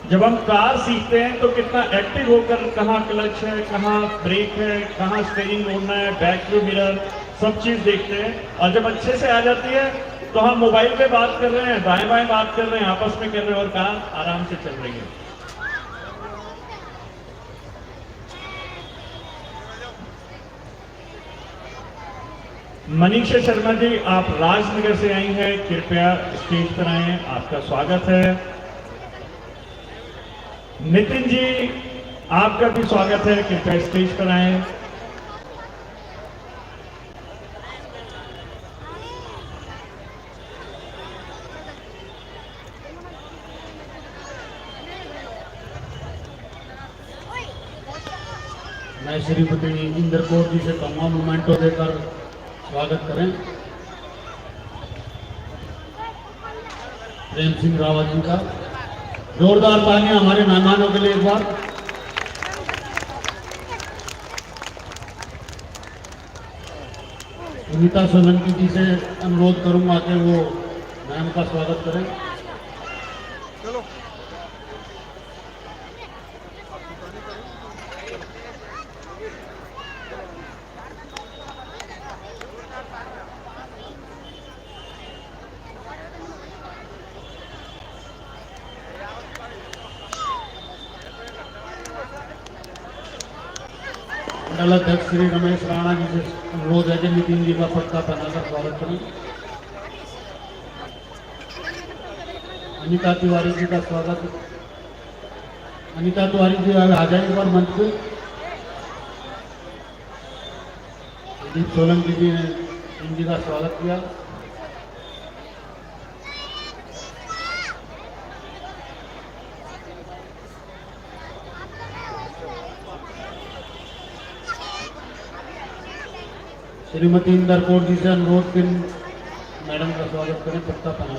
F: जब हम कार सीखते हैं तो कितना एक्टिव होकर कहाँ क्लच है, कहाँ ब्रेक है, कहाँ स्टीयरिंग मोड़ना है, बैक टू मिरर, सब चीज देखते हैं। और जब अच्छे से आ जाती है तो हम मोबाइल पे बात कर रहे हैं, दाएं बाएं बात कर रहे हैं, आपस में कर रहे हैं और कार आराम से चल रही है। मनीषा शर्मा जी, आप राजनगर से आई हैं, कृपया स्टेज पर आए, आपका स्वागत है। नितिन जी, आपका भी स्वागत है, कृपया स्टेज पर आए।
H: मैं श्रीमती इंदर कौर जी से कहूँगा मोमेंटो देकर स्वागत करें। प्रेम सिंह रावत जी का जोरदार तालियां हमारे मेहमानों के लिए एक बार। सुनीता सोलंकी जी से अनुरोध करूंगा कि वो मैम का स्वागत करें। मंडल अध्यक्ष श्री रमेश राणा जी से अनुरोध है कि नितिन जी का पट्टा पहनाकर स्वागत करें। अनिता तिवारी जी का स्वागत। अनिता तिवारी जी आ जाए एक बार मंच पे। प्रदीप सोलंकी जी ने इनजी का स्वागत किया। श्रीमती इंदर कौर जी से अनुरोध कि मैडम का स्वागत करें, पट्टा पहना।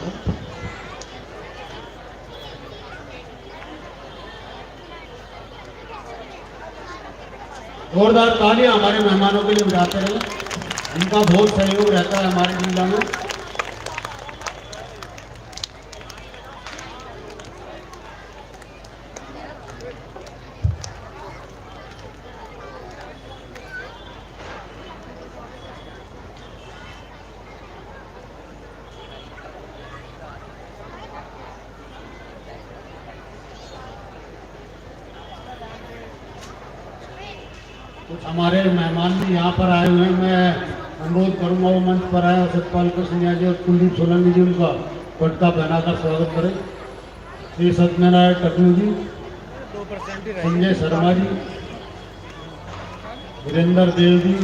H: जोरदार तालियां हमारे मेहमानों के लिए बजाते रहे, इनका बहुत सहयोग रहता है हमारे जिला में। कुछ हमारे मेहमान भी यहाँ पर आए हुए हैं। मैं अनुरोध करूंगा वो मंच पर आए और सतपाल कृष्ण जी और कुलदीप सोलंकी जी उनका पटका पहनाकर स्वागत करें। श्री सत्यनारायण टकलू जी, संजय शर्मा जी, वीरेंद्र देव जी,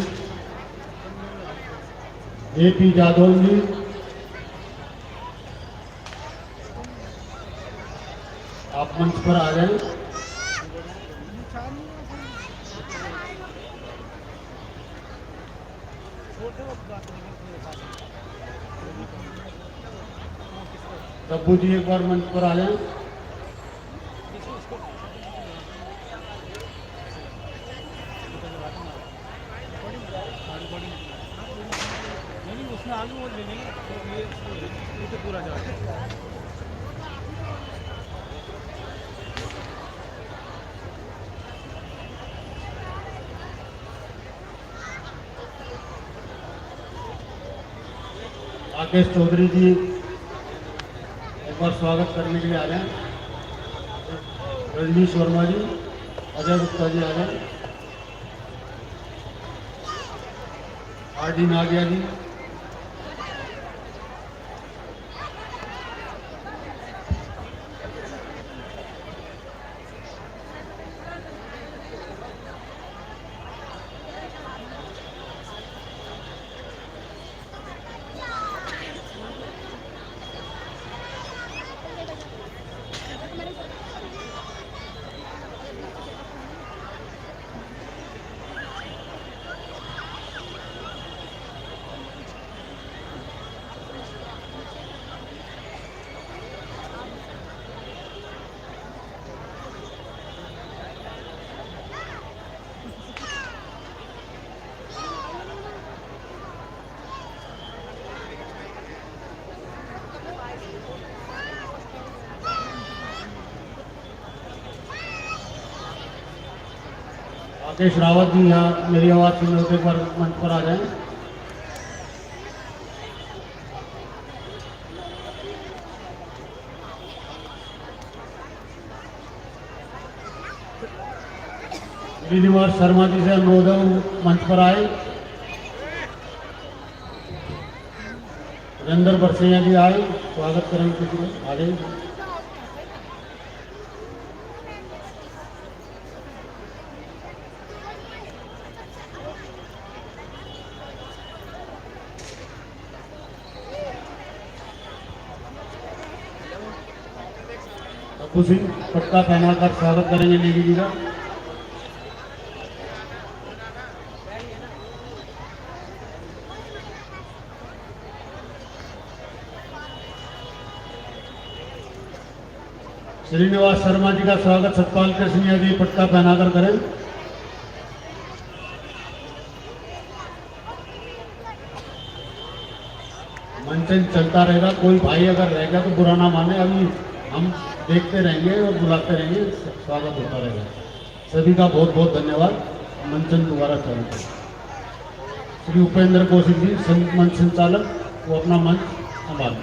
H: AP जादव जी, आप मंच पर आ जाएं। तब्बू जी एक बार मंच पर आ जाएं।
G: उसमें आलू और ले लेंगे तो ये तो पूरा जाएगा।
H: राकेश चौधरी जी एक बार स्वागत करने के लिए आ जाएं। रजनीश वर्मा जी, अजय गुप्ता जी आ जाएं। RD नागिया जी, राकेश रावत जी यहाँ मेरी आवाज़ सुनने के पर मंच पर आ जाएं। श्रीनिवास शर्मा जी से अनुरोध है मंच पर आए। वीरेंद्र बरसैया जी आए, स्वागत करेंगे किसी को, आ जाइए। तब्बू सिंह पटका पहनाकर स्वागत करेंगे नेगी जी का। श्रीनिवास शर्मा जी का स्वागत सतपाल कृष्ण जी पटका पहनाकर करें। मंचन चलता रहेगा, कोई भाई अगर रहेगा तो बुरा ना माने, अभी हम देखते रहेंगे और बुलाते रहेंगे, स्वागत होता रहेगा। सभी का बहुत बहुत धन्यवाद। मंचन दोबारा चालू करें। श्री उपेंद्र कौशिक जी मंच संचालक, वो अपना मंच संभाल।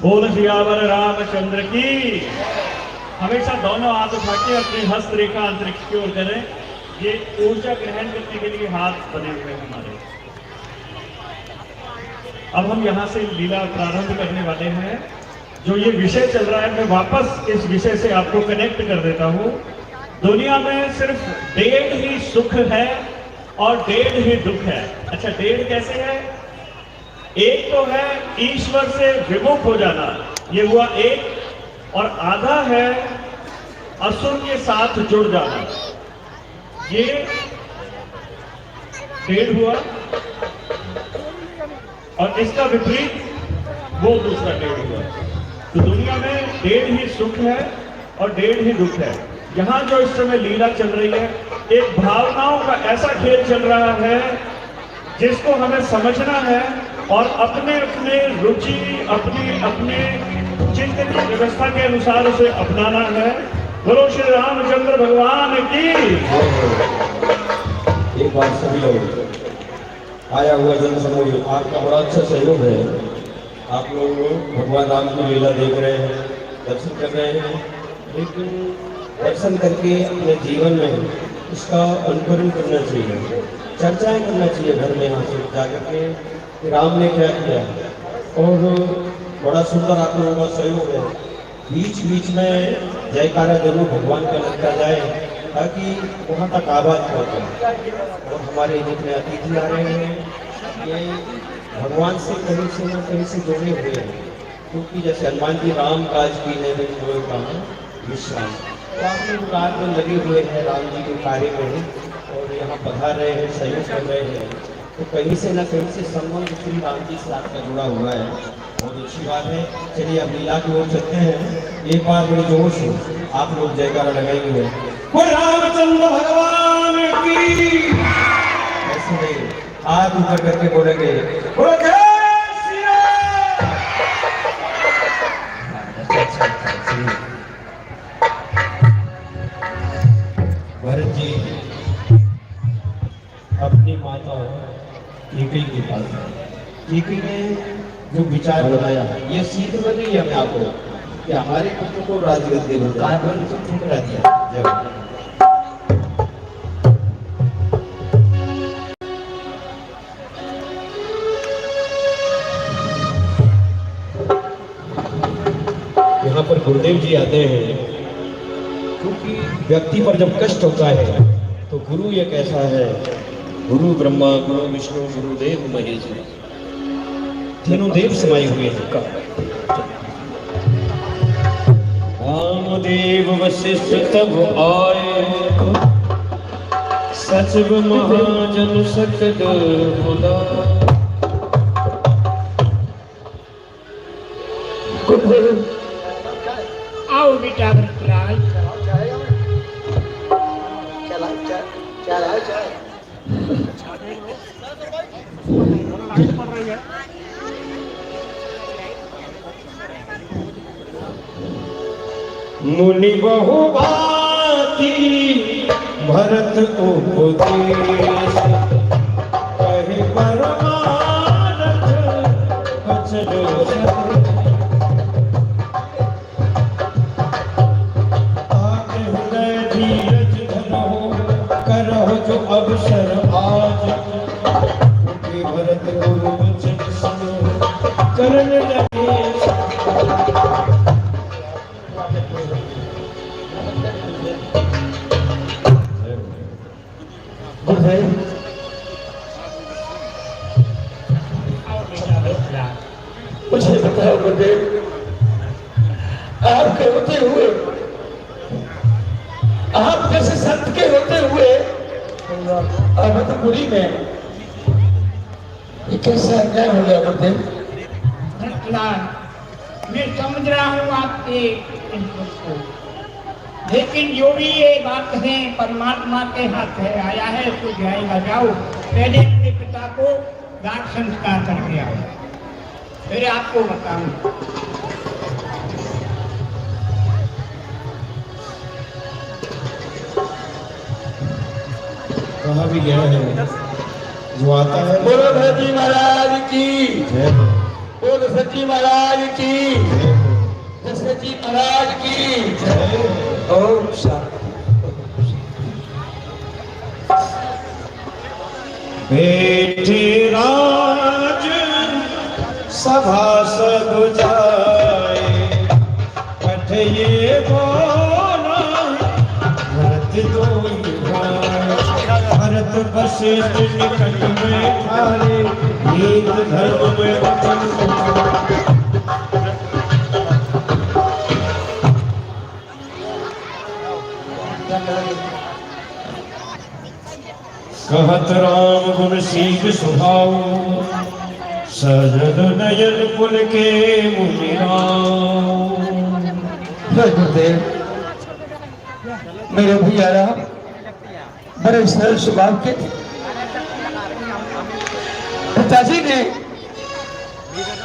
F: बोल सियावर रामचंद्र की। हमेशा दोनों हाथ उठा के अपनी हस्त रेखा अंतरिक्ष की ओर करें। ये ऊर्जा ग्रहण करने के लिए हाथ बने हुए हैं हमारे। अब हम यहाँ से लीला प्रारंभ करने वाले हैं। जो ये विषय चल रहा है, मैं वापस इस विषय से आपको कनेक्ट कर देता हूँ। दुनिया में सिर्फ 1.5 ही सुख है और 1.5 ही दुख है। अच्छा, 1.5 कैसे है? एक तो है ईश्वर से विमुख हो जाना, ये हुआ एक, और आधा है असुर के साथ जुड़ जाना, ये 1.5 हुआ। और इसका विपरीत वो दूसरा 1.5 हुआ। तो दुनिया में 1.5 ही सुख है और 1.5 ही दुख है। यहाँ जो इस समय लीला चल रही है, एक भावनाओं का ऐसा खेल चल रहा है जिसको हमें समझना है और अपने अपने रुचि, अपने अपने चिंतन की व्यवस्था के अनुसार उसे अपनाना है। बोलो श्री रामचंद्र भगवान की।
B: एक बार सभी लोग आया हुआ जन समूह, आपका बड़ा अच्छा सहयोग है। आप लोग भगवान राम की लीला देख रहे हैं, दर्शन कर रहे हैं, लेकिन दर्शन करके अपने जीवन में इसका अनुकरण करना चाहिए, चर्चाएं करना चाहिए घर में यहाँ से जाकर के कि राम ने क्या किया। और बड़ा सुंदर आप लोगों का सहयोग है, बीच बीच में जयकारा जरूर भगवान का लगता जाए ताकि वहाँ तक आवाज़ पहुँचे। और हमारे जितने अतिथि आ रहे हैं ये भगवान से कहीं से न कहीं से जुड़े हुए हैं, क्योंकि जैसे हनुमान जी राम काज की ने का विश्राम, तो आप लोग रात में लगे हुए हैं राम जी के कार्य में और यहाँ पधार रहे हैं, सहयोग कर रहे हैं, तो कहीं से न कहीं से संबंध श्री राम जी से आपका जुड़ा हुआ है। बहुत अच्छी बात है। चलिए अब लीला की ओर चलते हैं। एक बार बड़ी जोश हो आप लोग जयकारा लगाएंगे, बोल रामचंद्र भगवान की। ऐसे नहीं, हाथ ऊपर करके बोलेंगे बोलो जय श्री राम। भरत जी अपनी माता कैकेयी के पास, कैकेयी ने जो विचार बनाया ये सीख में नहीं है हमें आपको कि हमारे पुत्र को राजगद्दी में ठुकरा दिया। जय यहाँ पर गुरुदेव जी आते हैं, क्योंकि व्यक्ति पर जब कष्ट होता है तो गुरु एक ऐसा है, गुरु ब्रह्मा गुरु विष्णु गुरुदेव महेश्वर, तीनों देव समाये हुए हैं। रामदेव वशिष्ठ तब आए, सचिव महाजन सकद बुलाए।
C: आओ बेटा भरतलाल।
B: मुनि बहुभांति भरत उपदेश, कहि परमानंद बचन सत। आके हृदय धीरज धरहु, करहु जो अवसर आज। उनके भरत गुरु वचन सुन, करन लगे।
A: मुझे बताओ गुरुदेव, आपके होते हुए, आप जैसे संत के होते हुए अवधपुरी में ये कैसा अन्याय हो गया गुरुदेव?
C: भरतलाल, मैं समझ रहा हूँ आपके को, लेकिन जो भी ये बात है परमात्मा के हाथ है, आया है तो जाएगा। जाओ पहले अपने पिता को दान संस्कार करके आओ, फिर आपको बताऊं।
B: कहा भी गया है जो आता है।
A: बोलो सच्ची महाराज की, बोलो सच्ची महाराज की, सच्ची महाराज की। ओम शांति।
B: बैठे राज सभा सब जाए, कठिए बोला भरत दोई भाई। भरत वशिष्ठ निकट में ठारे, एक धर्म में वचन सुनाए। कहत राम गुण सीख सुभाऊ, सजद नयन पुल के मुनिराऊ।
A: गुरुदेव, मेरे भैया राम बड़े सरल स्वभाव के थे। पिताजी ने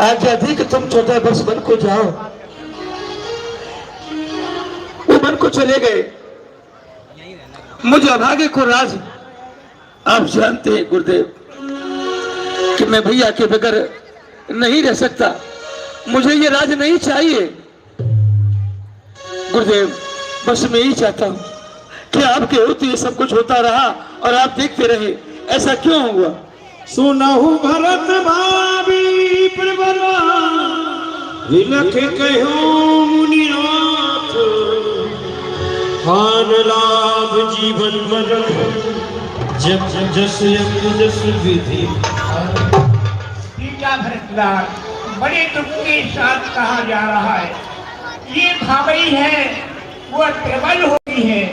A: आज्ञा दी कि तुम 14 वर्ष वन को जाओ। वो वन को चले गए। मुझे अभागे को राज आप जानते हैं गुरुदेव कि मैं भैया के बगैर नहीं रह सकता। मुझे ये राज नहीं चाहिए गुरुदेव। बस मैं ही चाहता हूँ कि आपके होते ये सब कुछ होता रहा और आप देखते रहे। ऐसा क्यों हुआ?
B: सुनहु भरत भावी प्रबला विलख कहो मुनिनाथ हान लाभ जीवन मरण जब जस जस विधि।
C: सीता भरतलाल बड़े दुख के साथ कहा जा रहा है, ये भावई है वह प्रबल होती है।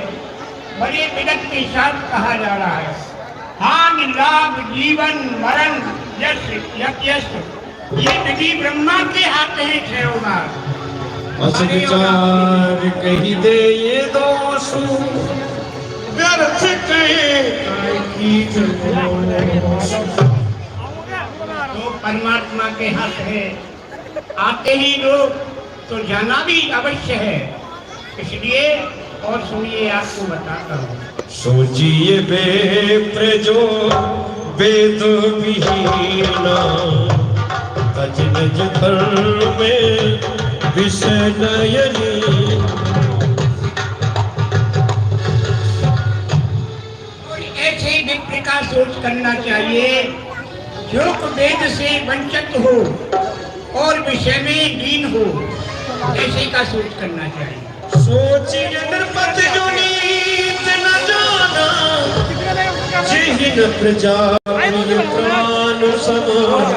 C: बड़े विलख के साथ कहा जा रहा है, हान लाभ जीवन मरण यश यश। ये विधि ब्रह्मा के हाथ है क्षयोगार।
B: असविचार कही दे ये दोष व्यर्थ कहे
C: तो परमात्मा के हाथ है, आते ही लोग तो जाना भी अवश्य है। इसलिए और सुनिए आपको बताता हूँ।
B: सोचिए बेप्रजो वेद विहीना तज निज धर्म में विषय नयनी।
C: और ऐसे व्यक्ति का सोच करना चाहिए जो वेद से वंचित हो और विषय में लीन हो, ऐसे का सोच करना चाहिए।
B: सोचिए नृपति जो नीत न जाना जिहिन प्रजा प्राण समान।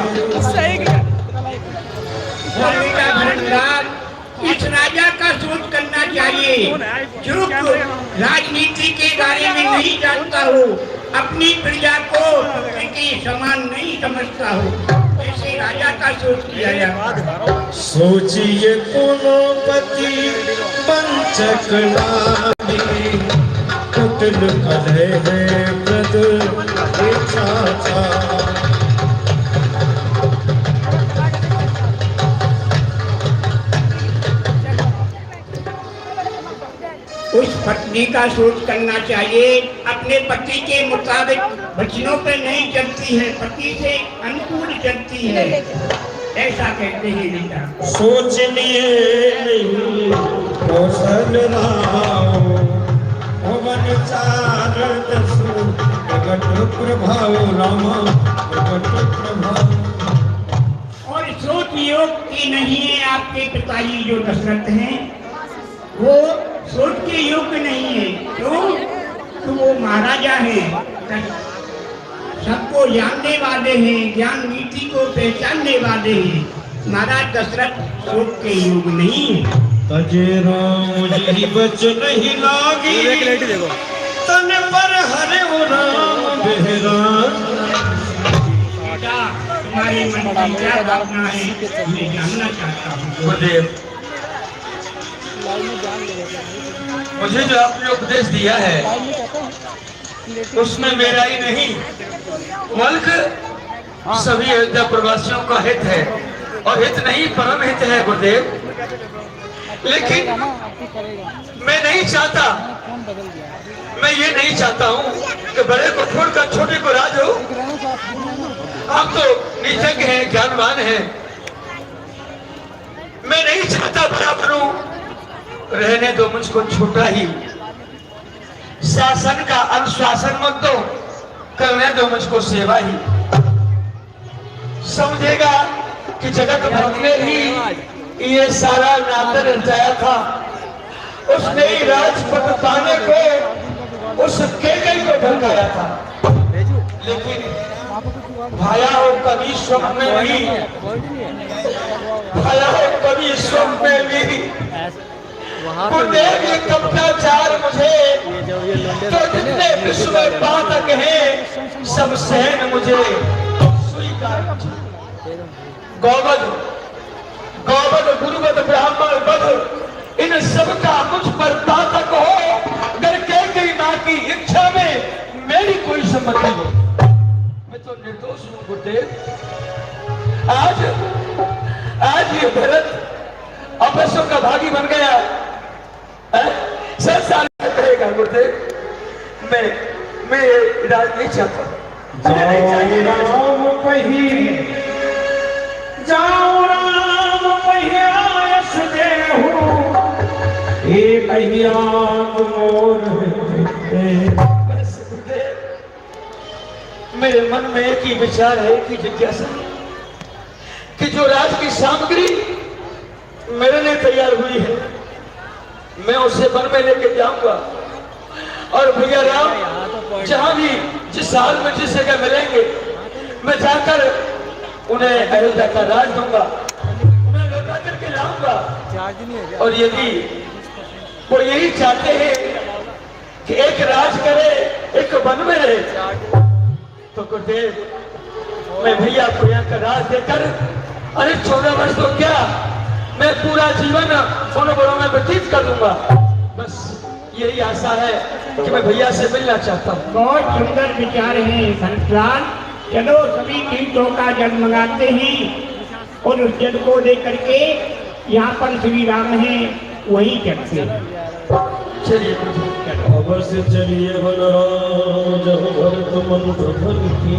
C: इस राजा का सोच करना चाहिए जो राजनीति के बारे में नहीं जानता हो, अपनी प्रजा को के समान नहीं समझता हो, ऐसे राजा का सोच किया जाए।
B: सोचिए कोनो पति पंचक लागी कुटिल कलह है प्रद इच्छा।
C: उस पत्नी का सोच करना चाहिए, अपने पति के मुताबिक वचनों पे नहीं चलती है, पति से अनुकूल चलती है, ऐसा कहते हैं गीता।
B: सोचनिए नहीं कौशल राम पवन चार दसु प्रगट प्रभाव रामा प्रगट प्रभाव।
C: और सोच योग की नहीं है आपके पिताजी जो दशरथ हैं, वो सोच के योग्य नहीं है। क्यों? तो वो महाराजा है, सबको जानने वाले हैं, ज्ञान नीति को पहचानने वाले हैं। महाराज दशरथ सोच के योग्य नहीं है।
B: तजे राम जी बचन ही लागी तन पर हरे वो राम बेहरान।
C: तुम्हारे मन की क्या भावना है मैं जानना चाहता हूँ।
E: मुझे जो आपने उपदेश दिया है उसमें मेरा ही नहीं बल्कि सभी अयोध्या प्रवासियों का हित है, और हित नहीं परम हित है गुरुदेव। लेकिन मैं नहीं चाहता, मैं ये नहीं चाहता हूँ कि बड़े को छोड़कर छोटे को राज हो। हम तो नीचज्ञ हैं, ज्ञानवान हैं। मैं नहीं चाहता बड़ा बनूं, रहने दो मुझको छोटा ही। शासन का अनुशासन मत दो, करने दो मुझको सेवा ही। समझेगा कि जगत भर ने ही ये सारा नाटक रचाया था, उसने ही राजपथ पाने को उस केकई को ढलकाया था। लेकिन भाया हो कभी स्वप्न में भी, भाया हो कभी स्वप्न में भी गुरुदेव ये कपटाचार मुझे तो जितने विश्व में पातक हैं सब सहन मुझे स्वीकार। गौवध गौवध गुरुवध ब्राह्मण वध इन सब का मुझ पर पातक हो, अगर कई माँ की इच्छा में मेरी कोई सम्मति हो। मैं तो निर्दोष हूँ गुरुदेव। आज ये भरत अपसों का भागी बन गया। संसार रहेगा गुरुदेव। मैं राज नहीं चाहता।
B: राम कही जाओ राम कही आयस देहु एक कहीं आँख मोर
E: मेरे मन में एक ही विचार है, एक ही जिज्ञासा कि जो राज की सामग्री मेरे लिए तैयार हुई है मैं उसे वन में लेके जाऊंगा और भैया राम जहां भी जिस हाल में जिस जगह मिलेंगे मैं जाकर उन्हें अयोध्या का राज दूंगा, उन्हें लौटा करके लाऊंगा। और यदि वो यही चाहते हैं कि एक राज करे एक वन में रहे तो गुरुदेव मैं भैया को यहाँ का राज देकर अरे 14 वर्ष तो क्या मैं पूरा जीवन उन बड़ों में व्यतीत कर दूंगा। बस यही आशा है कि मैं भैया से मिलना चाहता हूँ।
C: बहुत सुंदर विचार हैं संतलाल। चलो सभी तीर्थों का जल मंगाते हैं और उस जल को लेकर के यहाँ पर श्री राम हैं वही चलते हैं।
E: चलिए
B: अवश्य चलिए बलराम जब भरत मंत्र फल की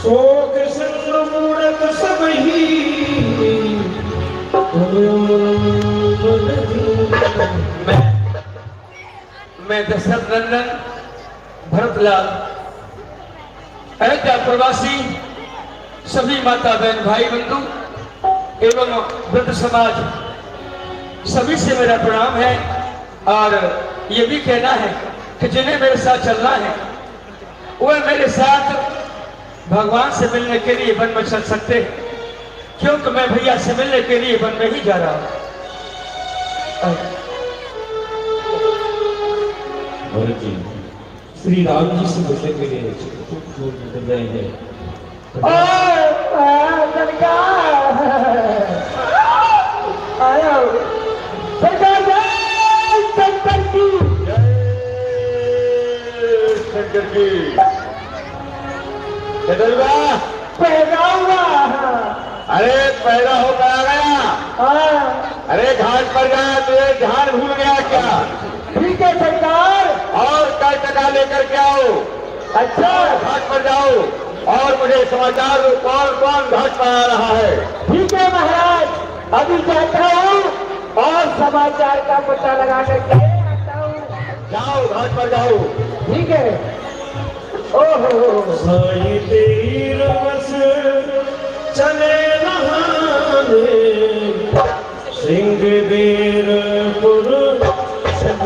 B: शोक संग मूढ़त सब ही
E: मैं दशरथ नंदन भरतलाल अयोध्या प्रवासी सभी माता बहन भाई बंधु एवं वृद्ध समाज सभी से मेरा प्रणाम है और ये भी कहना है कि जिन्हें मेरे साथ चलना है वह मेरे साथ भगवान से मिलने के लिए वन में चल सकते हैं, क्योंकि मैं भैया से मिलने के लिए वन में ही जा रहा हूं।
B: भरत जी श्री राम जी से मिलने के लिए निकल रहे हैं।
H: शंकर की अरे पैदा होकर आ गया। अरे घाट पर गया तो ये ध्यान भूल गया क्या?
A: ठीक है सरकार।
H: और कल टका लेकर के आओ।
A: अच्छा
H: घाट पर जाओ और मुझे समाचार दो कौन कौन घाट पर आ रहा है।
A: ठीक है महाराज, अभी जाता हूँ और समाचार का पता लगा करके आता हूँ।
H: जाओ घाट पर जाओ।
A: ठीक है। ओहो
B: साई तीर बस चले नहाने सिंह देर पुर सब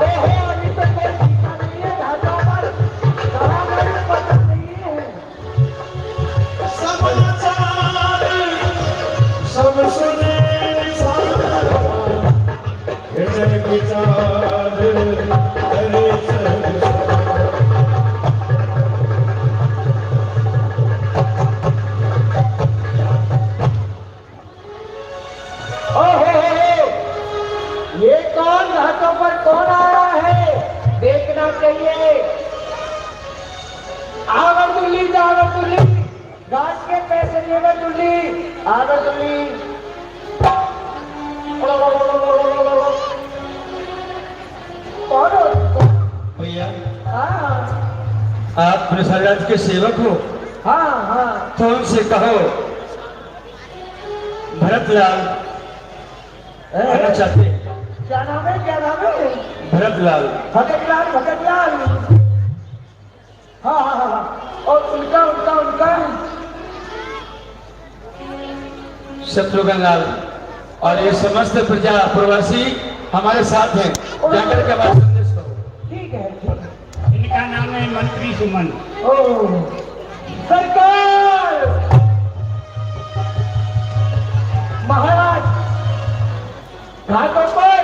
A: ओहो अभी तो कोई दिखा नहीं है घाटों पर, कहाँ गए पता नहीं है।
B: समाचार सब सुने हृदय विचार करे
A: ये कौन घाटों पर कौन आया है देखना चाहिए। आवर दुल्ली घाट के पैसे लेवर दुल्ली आवर दुल्ली। कौन हो?
E: भैया
A: हाँ
E: आप प्रसाद के सेवक हो
A: हाँ
E: तो उनसे कहो भरतलाल आना चाहते हैं।
A: क्या नाम है
E: भरतलाल।
A: भगतलाल। हाँ और उनका
E: शत्रुघ्न लाल और ये समस्त प्रजा प्रवासी हमारे साथ हैं। जाकर के हमारा संदेश करो।
A: ठीक है।
C: इनका नाम है मंत्री सुमन।
A: ओह सरकार महाराज घाटों पर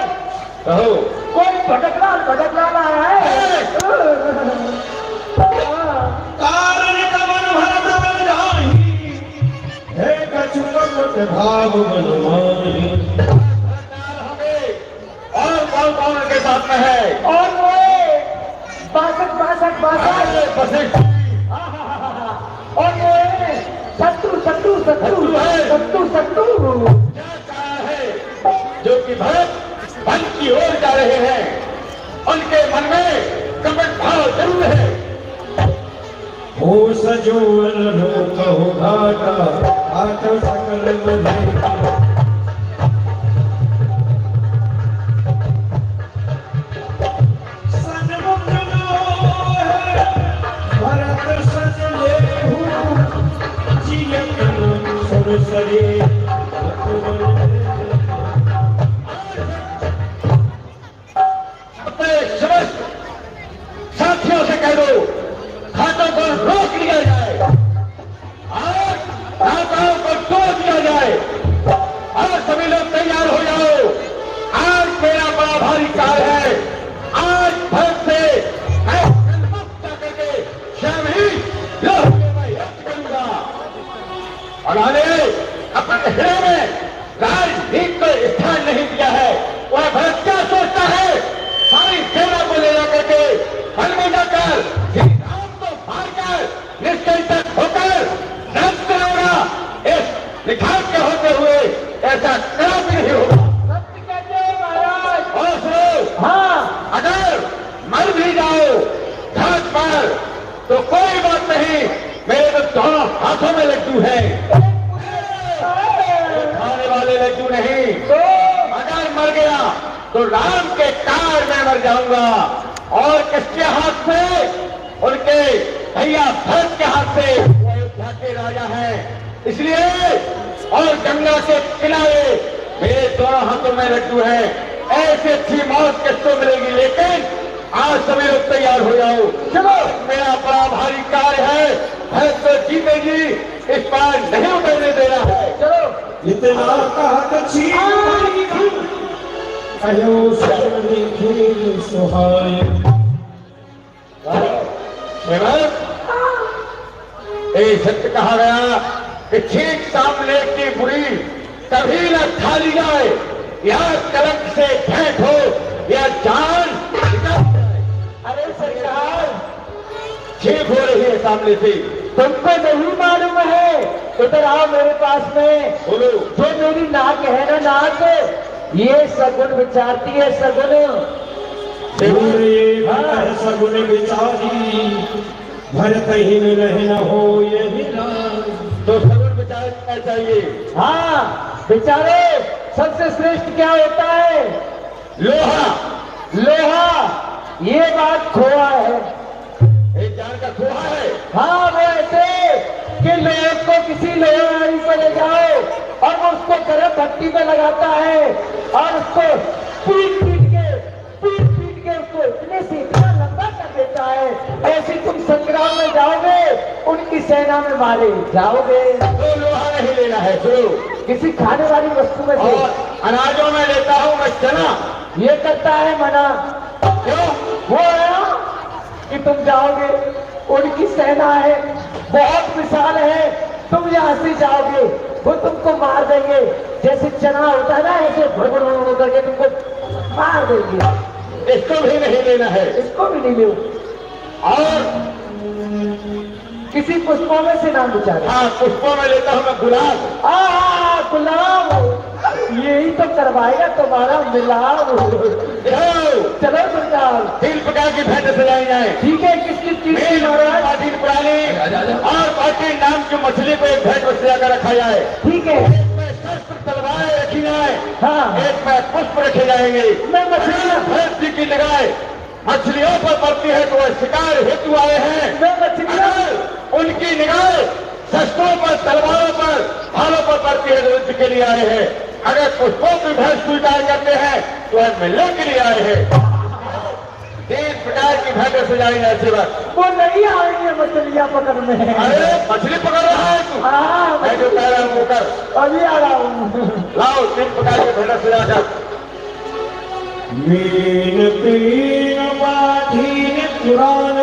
E: कहो
A: कोई भटकलाल आया है।
B: कारण कमन भरत बन जाही हे कछुक भाव मनमानी।
H: और कौन कौन के साथ में है?
A: और वो 62 और वो सत्तू
H: जो कि भरत वन की ओर जा रहे हैं, उनके मन में कपट भाव जरूर है।
B: हो सजोल कहो घाटा आठ सकल मधे
E: अपने समस्त साथियों से कह दो खातों को रोक लिया जाए और खाताओं को तोड़ दिया जाए और सभी लोग तैयार हो जाओ। आज मेरा बड़ा भारी कार्य है। आज भारत से मैं मुक्त करके स्वयं ही लोग में युद्ध करूंगा और आने अपने हृदय में राजनीति को स्थान नहीं दिया है। वह भारत क्या सोचता है? सारी सेना को ले जाकर के वन में जाकर राम को मारकर निष्कंटक होकर नष्ट कराऊंगा। इस निखार के होते हुए ऐसा कभी नहीं होगा।
D: सत्य कहते हैं महाराज।
E: और सुनो,
D: हाँ
E: अगर मर भी जाओ घाट पर तो कोई बात नहीं, मेरे तो दोनों हाथों में लड्डू है, खाने वाले लड्डू नहीं। तो अगर मर गया तो राम के कार में मर जाऊंगा और किसके हाथ से? उनके भैया भरत के हाथ से। वो अयोध्या के राजा हैं, इसलिए और गंगा के किनारे मेरे दोनों हाथों में लड्डू है। ऐसी अच्छी मौत किसको मिलेगी? लेकिन आज सभी लोग तैयार हो जाओ। चलो, मेरा बड़ा भारी कार्य है। भरत तो जीतेगी, इस बार नहीं उतरने देना है। चलो,
B: इतना कहत छी कहो सब देखे सुहाय।
E: सत्य कहा गया कि ठीक सामने की बुरी कभी न खाली जाए, या कलंक से भेंट हो या जान निकल जाए।
D: अरे सरकार,
E: ठीक हो रही है सामने से।
D: तुमको नहीं मालूम है? इधर आओ मेरे पास में।
E: बोलो।
D: जो मेरी नाक है ना, नाक, ये सगुन विचारती है, सगुन।
B: सगुन विचारी भरत ही में रहना हो यही
E: तो सगुन विचार करना चाहिए।
D: हाँ, विचारो सबसे श्रेष्ठ क्या होता है?
E: लोहा।
D: लोहा। ये बात खोआ है।
E: एक जान का खोहा है।
D: हाँ, वो ऐसे कि लोग को किसी लोहारी पर ले जाओ और वो उसको गर्म भट्टी में लगाता है और उसको पीट पीट के उसको इतने से इतना लंबा कर देता है। ऐसे तुम संग्राम में जाओगे, उनकी सेना में मारे जाओगे।
E: तो लोहा नहीं लेना है। सुनो,
D: किसी खाने वाली वस्तु में से।
E: और अनाजों में लेता हूं मैं चना।
D: ये करता है मना।
E: क्यों?
D: वो है ना कि तुम जाओगे, उनकी सेना है, बहुत विशाल है, तुम यहाँ से जाओगे, वो तुमको मार देंगे। जैसे चना होता है ना, ऐसे भड़बड़ करके तुमको मार देंगे।
E: इसको भी नहीं लेना है।
D: इसको भी नहीं लो।
E: और
D: किसी पुष्पों में से नाम विचारे।
E: हाँ, पुष्पों में लेता हूं मैं गुलाब।
D: गुलाब, यही तो करवाएगा तुम्हारा मिलाप। चलो सरकार,
E: 3 प्रकार की भेंट सजाई जाए।
D: ठीक है। किस किस चीज की महाराज?
E: पाटिल पुरानी और पाटिल नाम की मछली को एक भेंट में सजा कर रखा जाए।
D: ठीक है।
E: एक में शस्त्र तलवारें रखी जाए।
D: हाँ।
E: एक में पुष्प रखे जाएंगे।
D: मैं मछलियां
E: भरत जी की निगाह मछलियों पर पड़ती है तो वह शिकार हेतु आए हैं।
D: मैं मछलियां
E: अगर उनकी निगाह शस्त्रों पर, तलवारों पर, भालों पर पड़ती है तो युद्ध के लिए आए हैं। अगर पुष्पों की भेंट स्वीकार करते हैं तो वह मिलने के लिए आए हैं। 3 प्रकार की भेंटें सजाई जाए सेवक।
D: वो नहीं आएंगे मछलियां पकड़ने।
E: अरे मछली पकड़ रहा है तू?
D: हाँ,
E: मैं जो कह रहा हूँ वो कर।
D: अभी आ रहा हूँ।
E: लाओ 3 प्रकार की भेंटें सजा कर।
B: मीन पीन बाधीन पुराण।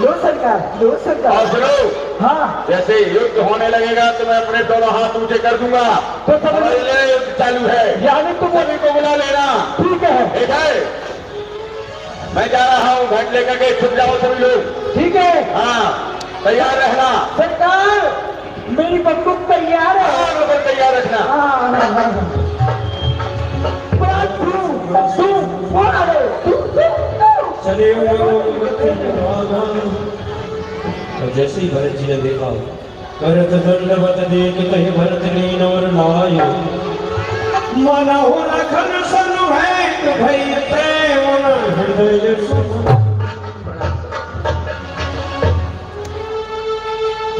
D: लो सरकार, लो सरकार।
E: और सुनो,
D: हाँ,
E: जैसे युद्ध होने लगेगा तो मैं अपने दोनों हाथ ऊंचे कर दूंगा।
D: तो समझ
E: हमारे लिए युद्ध चालू है।
D: यानी तुम
E: सभी को बुला लेना।
D: ठीक है।
E: ठीक है, मैं जा रहा हूँ। भेंट लेकर के छुप जाओ सभी लोग।
D: ठीक है
E: हाँ, तैयार रहना।
D: सरकार, मेरी बंदूक तैयार है।
E: हाँ, बिल्कुल तैयार रखना।
D: हाँ।
B: चले और जैसे ही भरत जी ने देखा करत दंडवत देख कहे भरत लीन और लायो मनहु लखन सनु है भई प्रेम हृदय सुन।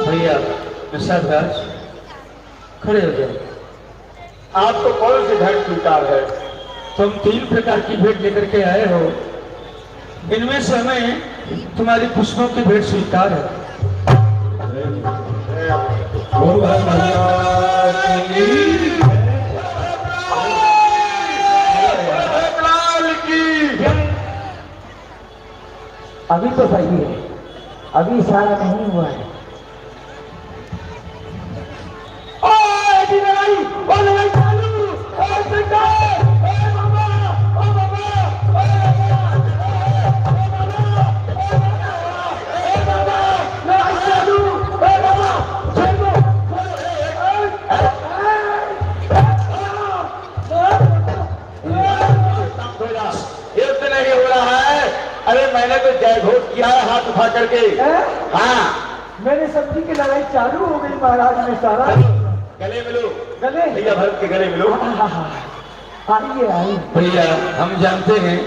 E: भैया निषाद राज खड़े हो जाओ। आपको कौन सी भेंट स्वीकार है? तुम 3 प्रकार की भेंट लेकर के आए हो, इनमें से हमें तुम्हारी पुष्पों की भेंट स्वीकार है।
D: अभी तो सही है, अभी इशारा नहीं हुआ है।
E: अरे मैंने तो जय घोष किया है हाथ उठा करके। हाँ
D: मैंने समझी कि लड़ाई चालू हो गई महाराज में सारा।
E: गले मिलो,
D: गले
E: भैया भरत के गले मिलो।
D: आइए आइए।
E: भैया हम जानते हैं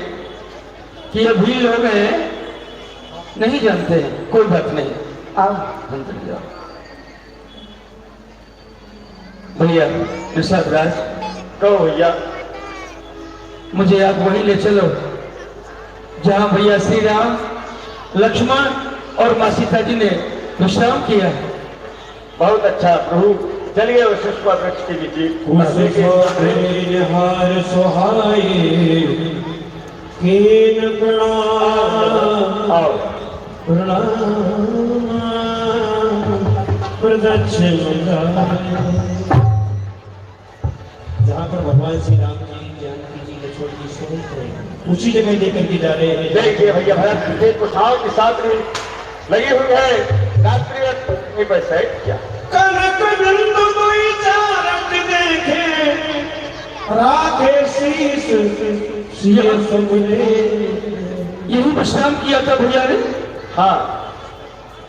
E: कि ये भीड़ लोग हैं, नहीं जानते हैं, कोई बात नहीं।
D: आओ
E: अंदर जाओ। भैया निषाद राज कहो भैया, मुझे आप वहीं ले चलो जहां भैया श्री राम, लक्ष्मण और मां सीता जी ने विश्राम किया है। बहुत अच्छा प्रभु, चलिए वशिष्ठ वृक्ष के नीचे।
B: हार सुहाए कीन प्रणाम प्रदक्षिण जहाँ पर भगवान श्री राम जी जानकी जी लक्ष्मण जी सहित हैं, उसी जगह लेकर के जा रहे हैं।
E: देखिए भैया भरत के कुशाल के साथ में लगी हुई है रात्रि में बैठे क्या
B: कनक नंद कोई चारक देखे राखे शीस सिया समुने।
E: यही विश्राम किया था भैया ने। हाँ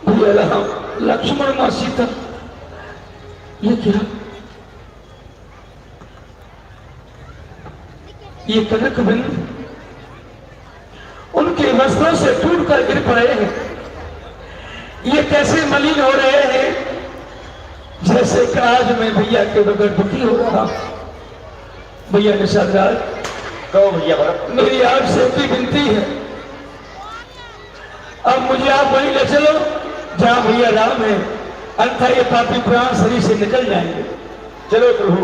E: भैया राम, लक्ष्मण मां सीता, ये क्या? ये कनक बिंदु उनके वस्त्रों से टूट कर गिर पड़े हैं। ये कैसे मलिन हो रहे हैं, जैसे काज में भैया के बगैर दुखी हो रहा। भैया निषाद राज कहो भैया भरत, मेरी आपसे भी विनती है, अब मुझे आप वहीं ले चलो जहां भैया राम है, अन्यथा ये पापी प्राण शरीर से निकल जाएंगे। चलो प्रभु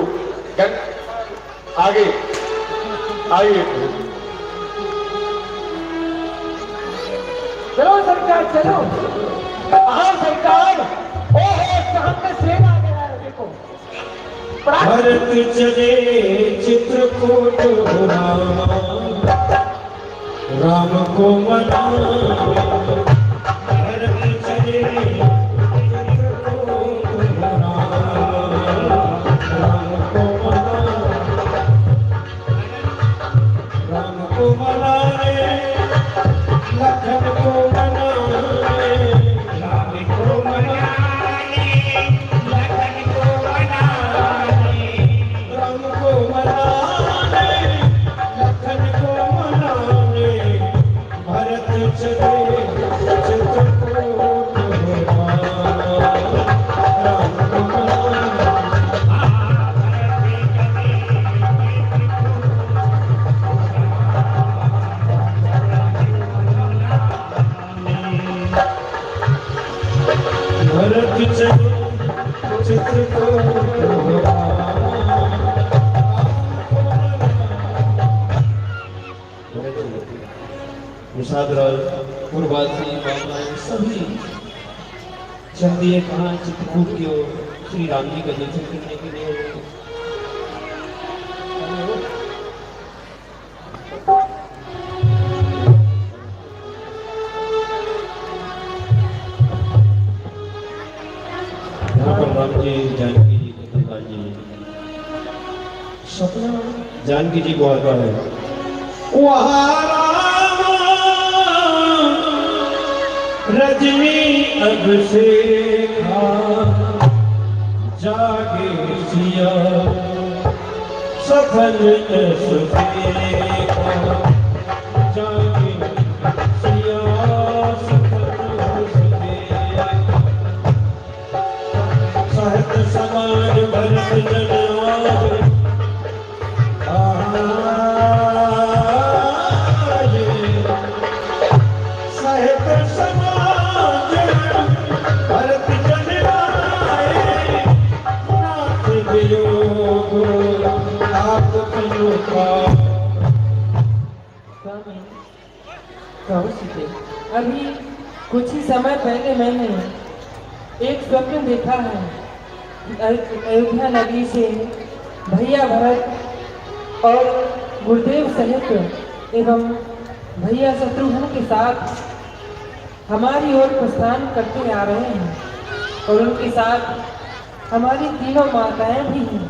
E: आगे आइए।
D: चलो सरकार चलो। हाँ सरकार, ओहो सामने शेर आ गया है, देखो।
B: भरत चले चित्रकूट राम को मना। भरत चले चित्रकूट राम को मनाने, लखन को मनाने, राम को मनाने, लखन को मनाने, राम को मनाने, लखन को मनाने, भरत चले चित्रकूट राम को मनाने। भरत चले चित्रकूट निषाद राज पूर्ववासी बाबाएं सभी चल दिए कहाँ चित्रकूट की ओर श्री राम जी का दर्शन करने के लिए। राम जी जानकी जी को जी सपना जानकी जी को आता है, वहाँ राम रजनी अब से जागे सिया सफल यश देखा जागे सिया सफल यश देखा सहत समाज भरत जन आए सहत समाज भरत जन आए नाथ वियोग आप करो का
I: अभी कुछ ही समय पहले मैंने एक स्वप्न देखा है कि अयोध्या नगरी से भैया भरत और गुरुदेव सहित एवं भैया शत्रुघ्न के साथ हमारी ओर प्रस्थान करते आ रहे हैं और उनके साथ हमारी तीनों माताएं भी हैं।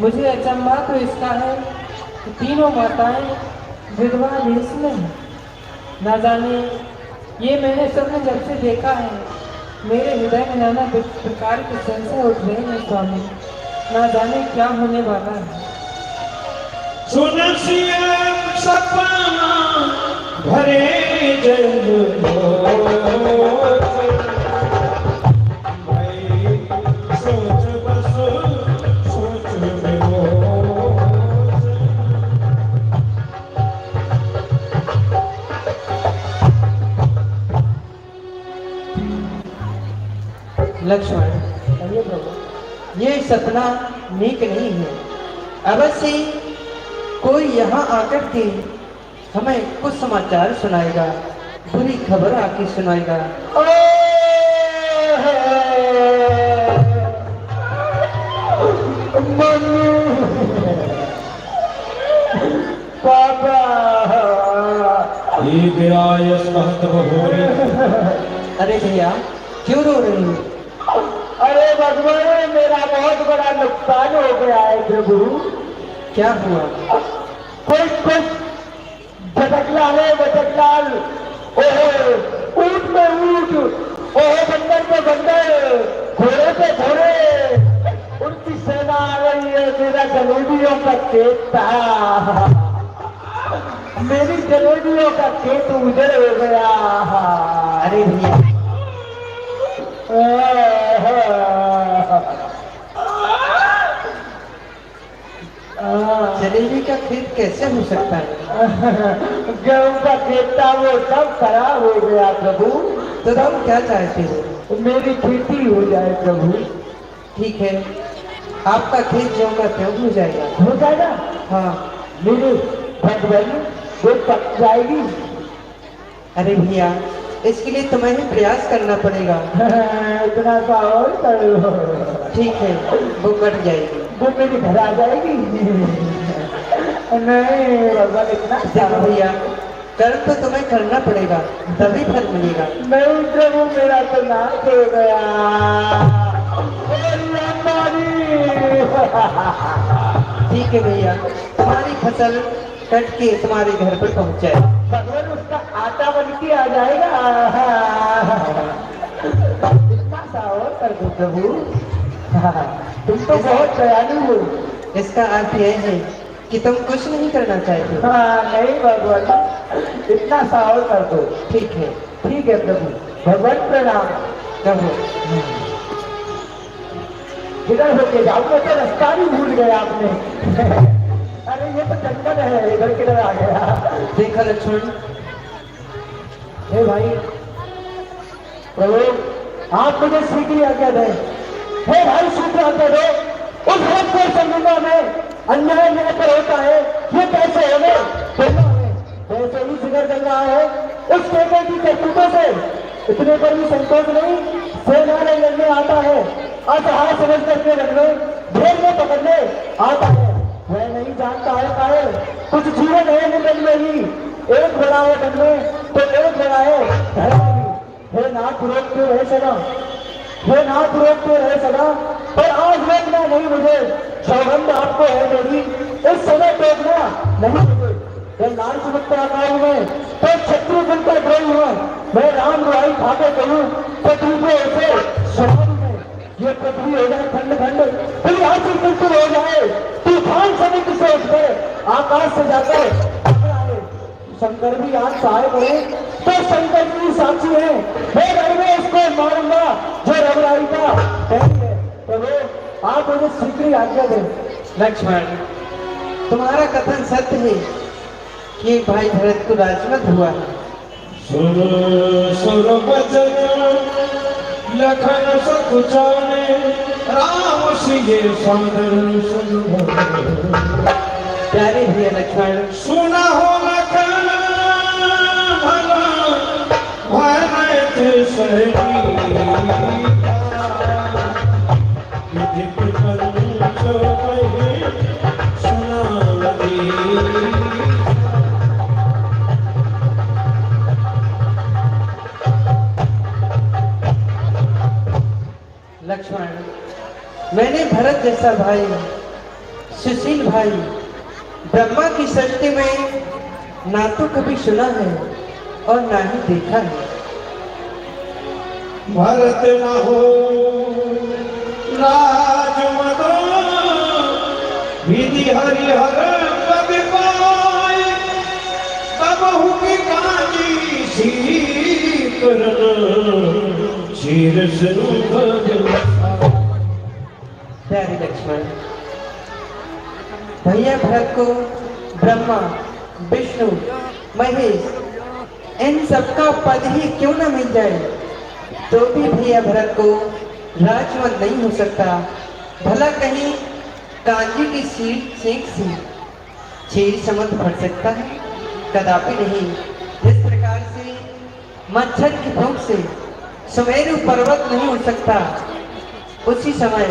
I: मुझे अचंभा तो इसका है कि तीनों माताएं विधवा वेश में हैं। ना जाने ये मैंने स्वप्न जब से देखा है मेरे हृदय में नाना प्रकार के संशय उठ रहे हैं स्वामी। ना जाने क्या होने वाला है।
B: सुन सिया सपना भरे जल भाई सोच बस सोच
I: लक्ष्मण, ये सपना नेक नहीं है। अवश्य कोई यहाँ आकर के हमें कुछ समाचार सुनाएगा, बुरी खबर आके सुनाएगा।
A: पापा
I: अरे भैया क्यों रो रही हो?
A: अरे भगवान, मेरा बहुत बड़ा नुकसान हो गया है प्रभु।
I: क्या हुआ?
A: कोई भटकलाल है, भटकलाल। ओहो ऊंट में ऊंट, ओहो बंदर पे बंदर, घोड़े पे घोड़े, उनकी सेना आ रही है। मेरा जलेबियों का खेत था, मेरी जलेबियों का खेत उजड़ हो गया।
I: अरे भैया जलेबी का खेत कैसे हो सकता है?
A: गेहूं का खेत था, वो सब खराब हो गया प्रभु।
I: तो तुम क्या चाहते हो?
A: मेरी खेती हो जाए प्रभु।
I: ठीक है, आपका खेत ज्यों का त्यों हो जाएगा।
A: हो जाएगा?
I: हाँ।
A: मेरी भगवान वो पक जाएगी।
I: अरे भैया इसके लिए तुम्हें ही प्रयास करना पड़ेगा।
A: इतना सा और कर लो।
I: ठीक है, वो कट जाएगी।
A: वो मेरे घर आ जाएगी। नहीं भगवान, इतना
I: देखो भैया, कर्म तो तुम्हें करना पड़ेगा, तभी फल मिलेगा।
A: नहीं प्रभु, मेरा तो नाश हो गया।
I: ठीक है भैया, तुम्हारी फसल कट के तुम्हारे घर पर पहुंच जाए।
A: भगवान उसका आटा बन के आ जाएगा। इतना सा और कर दो प्रभु। तुम तो बहुत दयालु हो।
I: इसका अर्थ यह है कि तुम कुछ नहीं करना चाहते।
A: हाँ नहीं भगवान, इतना सा और कर दो।
I: ठीक है
A: प्रभु। भगवान प्रणाम।
I: कहो।
A: इधर होके जाओ, मैं तो रास्ता भी भूल गया आपने। अरे ये तो जंगल है, इधर किधर आ गया?
I: देखा लक्ष्मण।
A: हे भाई प्रभु, आप मुझे सीधी आज्ञा दें। हे भाई शीघ्र आज्ञा दो। उस भरतपुर संगमा में अन्याय मेरे पर होता है, ये कैसे हमें वैसे ही जिगर चल रहा है। उस बेटे की करतूतों से इतने पर भी संतोष नहीं। सेना में लड़ने आता है, असहाय समझ करके लड़ने, घेर में पकड़ने आता है। वह नहीं जानता है काहे कुछ जीवन है निकल में ही। एक बड़ा है मन में तो एक बड़ा है धर्म में। हे नाथ रोकते रहे सदा, हे नाथ रोकते रहे सदा, पर आज रोकना नहीं मुझे। सौगंध आपको है मेरी, इस समय टोकना नहीं मुझे। जब लाल सुमित्रा काल में तो शत्रुघ्न का द्रोही हुआ, मैं राम रुआई खाके कहूँ तो तुमको ऐसे शराब में ये पृथ्वी हो जाए खंड खंड, फिर यहाँ से बिल्कुल हो जाए तूफान सभी की सोच पर आकाश से जाकर टकराए। शंकर भी आज सहाय करे तो शंकर की साक्षी है, हे घर में उसको मारूंगा जो रबराई का बैरी है। प्रभु आप मुझे शीघ्र आज्ञा दें।
I: लक्ष्मण, तुम्हारा कथन सत्य है कि भाई भरत को राजमत हुआ है।
B: सुर सुर बचन लखन सकुचाने, राम सिए सादर सुन।
I: प्यारे भैया लक्ष्मण,
B: सुना हो लखन भला भरत सही, विधि पंच कहे सुनावती।
I: लक्ष्मण, मैंने भरत जैसा भाई, सुशील भाई ब्रह्मा की सृष्टि में ना तो कभी सुना है और ना ही देखा है।
B: भरत न हो राजमद, विधि हरिहर पद पाए, तबहु की काजी शीतल, क्षीर स्वरूप
I: प्यारे लक्ष्मण, भैया भरत को ब्रह्मा, विष्णु, महेश इन सबका पद ही क्यों न मिल जाए तो भी भैया भरत को राजमत नहीं हो सकता। भला कहीं कांजी की सीख सी छीर समझ भर सकता है? कदापि नहीं। इस प्रकार से मच्छर की भूख से सुमेरु पर्वत नहीं उठ सकता, उसी समय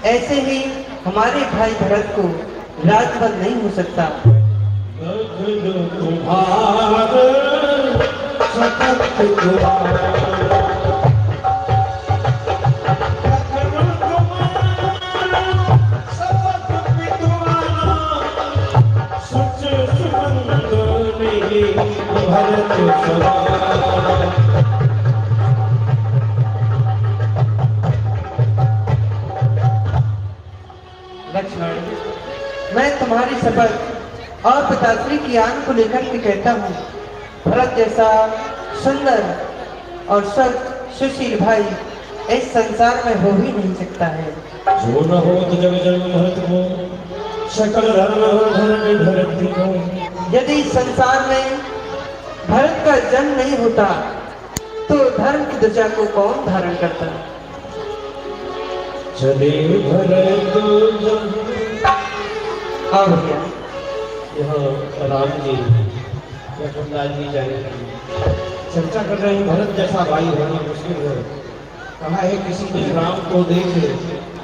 I: ऐसे ही हमारे भाई भरत को राजमत नहीं हो सकता। लक्ष्मण, मैं तुम्हारी शपथ और पिताश्री की आन को लेकर के कहता हूँ, भरत जैसा सुंदर और सुशील भाई इस संसार में हो ही नहीं सकता है।
B: जो न हो तो जग जग भरत को, सकल धर्म धर्म भरत को।
I: यदि संसार में भरत का जन्म नहीं होता तो धर्म की ध्वजा को कौन धारण करता?
B: चले भरत
I: हाँ भैया,
B: यह राम जी लखनलाल जी जाएंगे, चर्चा कर रहे हैं भरत जैसा भाई होना मुश्किल है। कहा है किसी ने राम को देखे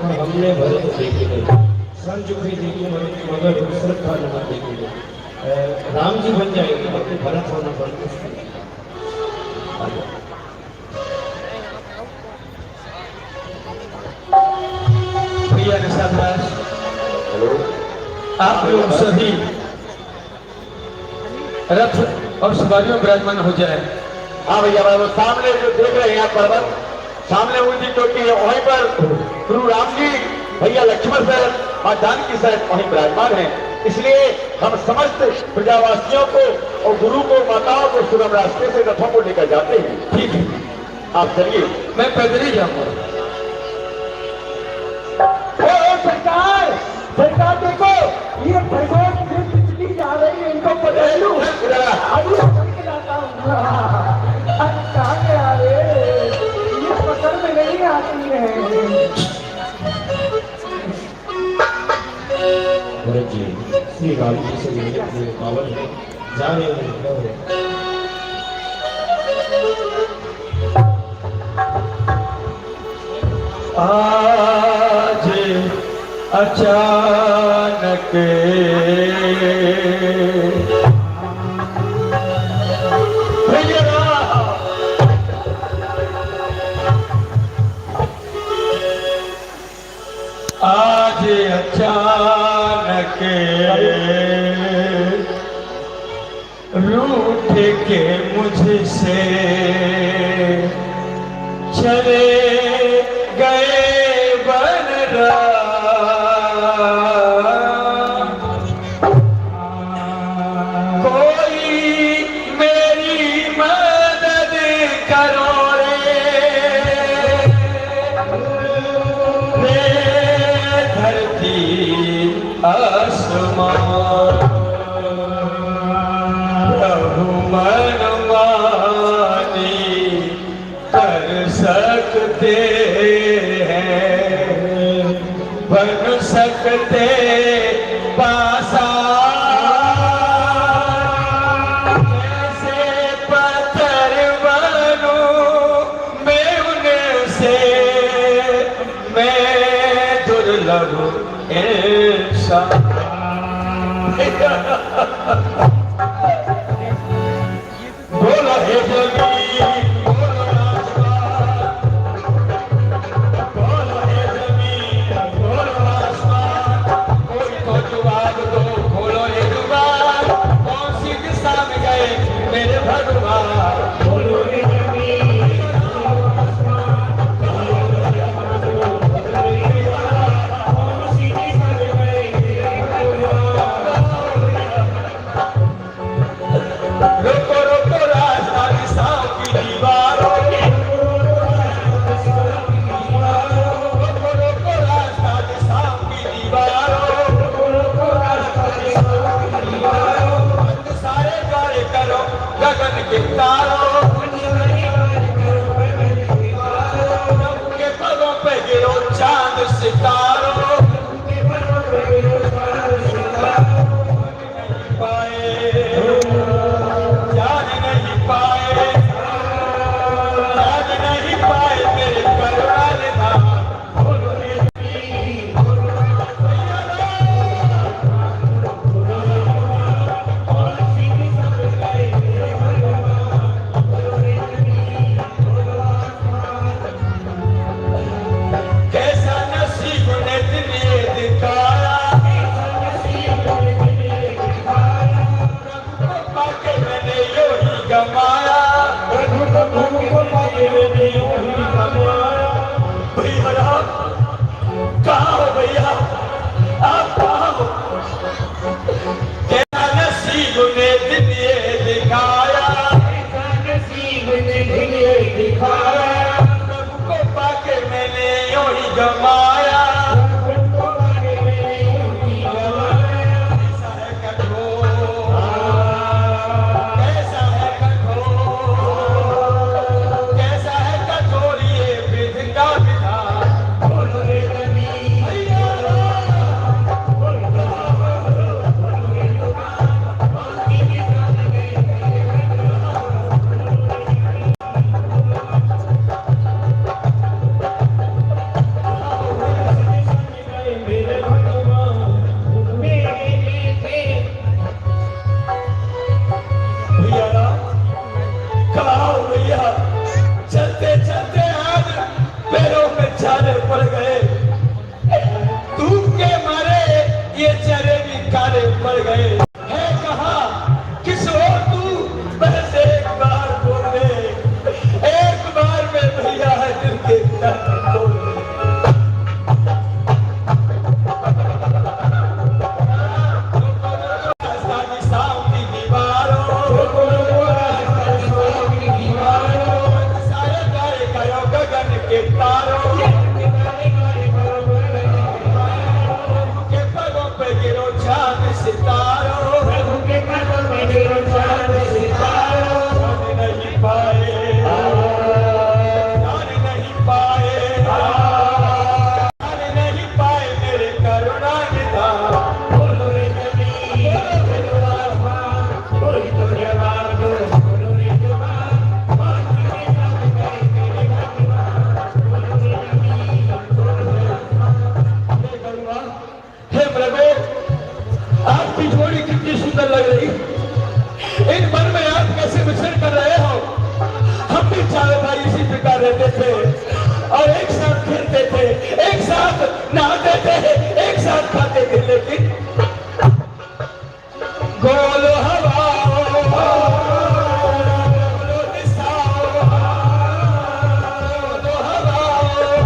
B: और हमने भरत देखे नहीं, सर झुके देखे मगर श्रद्धा न देखे। राम जी बन जाएंगे लेकिन भरत होना बहुत मुश्किल है।
E: भैया निशादार, आप लोग सभी रथ और सवारियों विराजमान हो जाए।
J: हाँ भैया, वो सामने जो देख रहे हैं आप पर्वत, सामने ऊंची चोटी है, वहीं पर गुरु राम जी, भैया लक्ष्मण सहित और जानकी सहित वहीं विराजमान है। इसलिए हम समस्त प्रजावासियों को और गुरु को, माताओं को सुगम रास्ते से रथों को लेकर जाते हैं।
E: ठीक है,
J: आप चलिए।
E: मैं पैदल ही जाऊंगा।
A: सरकार, सरकार देखो, ये भगवान से बिजली जा रही है, इनको बदल लूं। अभी पकड़ के लाता हूँ। कहाँ गया रे? ये पकड़ में नहीं आती है।
B: भरत जी श्री राम जी से मिलने पावन है, जा रहे हैं।
E: आज अचानक आज अचानक रूठ के मुझसे चले गए प्रभु मनमानी कर सकते हैं, बन सकते पासा जैसे पत्थर बनूं मैं उनसे, मैं दुर्लभ इंसान। बोलो हे जमीन, बोलो आसमान, बोलो हे जमीन, बोलो आसमान, कोई तो जवाब दो, खोलो ये जुबान, कौन सी दिशा में गए मेरे भगवान। बोलो हे जमीन, बोलो आसमान, बोलो जवाब दो, खोलो ये जुबान, कौन सी दिशा में गए मेरे भगवान। रोको रोको रास्ता दिशाओं की दीवारों, रोको रोको रास्ता दिशाओं की दीवारों, बंद सारे द्वार करो गगन के तारों, प्रभु के पदों पे गिरो चांद सितारों, जान नहीं पाए, जान नहीं पाए मेरे करुणा निधान। बोलो हे जमीन, बोलो कैसा नसीब ने दिए दिखाया, प्रभु को पाके मैंने यो ही गमाया, प्रभु को पाके मैंने यो ही गमाया। भैया कहाँ हो भैया, आप कहाँ हो? कैसा नसीब ने दिए दिखाया, नसीब ने दिए दिखाया, प्रभु को पाके मैंने यो ही गमाया, प्रभु को पाके मैंने यो ही गमाया। कैसा है कठोर, कैसा है कठोर, कैसा है कठोर ये विधि का विधान। बोलो हे जमीन, भैया बोलो हे जुबान, कौन सी दिशा में गए मेरे भैया कहाँ हो भैया? चलते चलते आज पैरों में छाले पड़ गए, धूप के मारे ये चेहरे भी काले पड़ गए। है कहाँ किस और तू बस एक बार बोल दे, एक बार में भैया है दिल के दर्द खोल दे। रास्ता दिशाओं की दीवारों, सारे गाए करो गगन के तारों, के पगों पे गिरो चांद सितारों, प्रभु के पगों पे गिरो चांद सितारों। जान नहीं पाए, जान नहीं पाए, जान नहीं पाए मेरे करुणा निधान। बोलो हे जमीन, बोलो आसमान, कोई तो जवाब दो, बोलो हे जुबान, कौन सी दिशा में गए मेरे भगवान। बोलो हे जमीन, बोलो आसमान। हे भगवान, हे प्रभु, आपकी जोड़ी कितनी सुंदर लग रही, इन मन में आप कैसे विचरण कर रहे हो? हम भी चारों भाई इसी प्रकार रहते थे और एक साथ खेलते थे, एक साथ नहाते थे, एक साथ खाते थे, लेकिन गोल हवाओं, गोलो दिशाओं, गोलो हवाओं,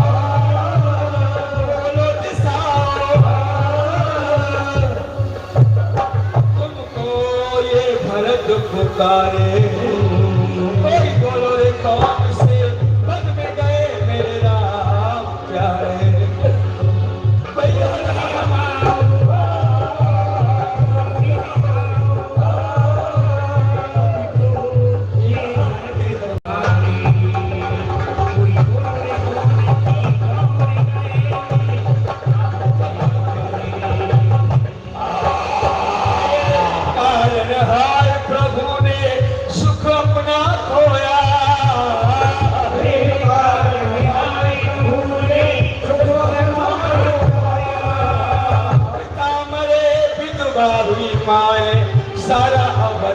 E: गोलो दिशाओं, तुमको ये भरत पुकारे, कोई बोलो रे कौन से पद में गए मेरे राम प्यारे। भैया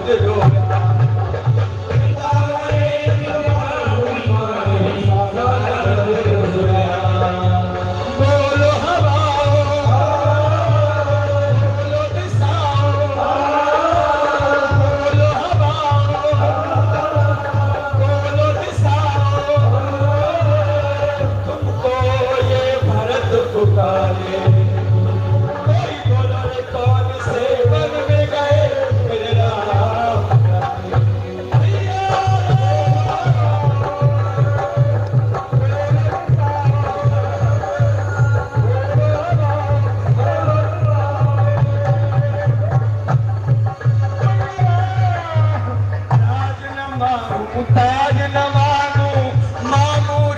J: जो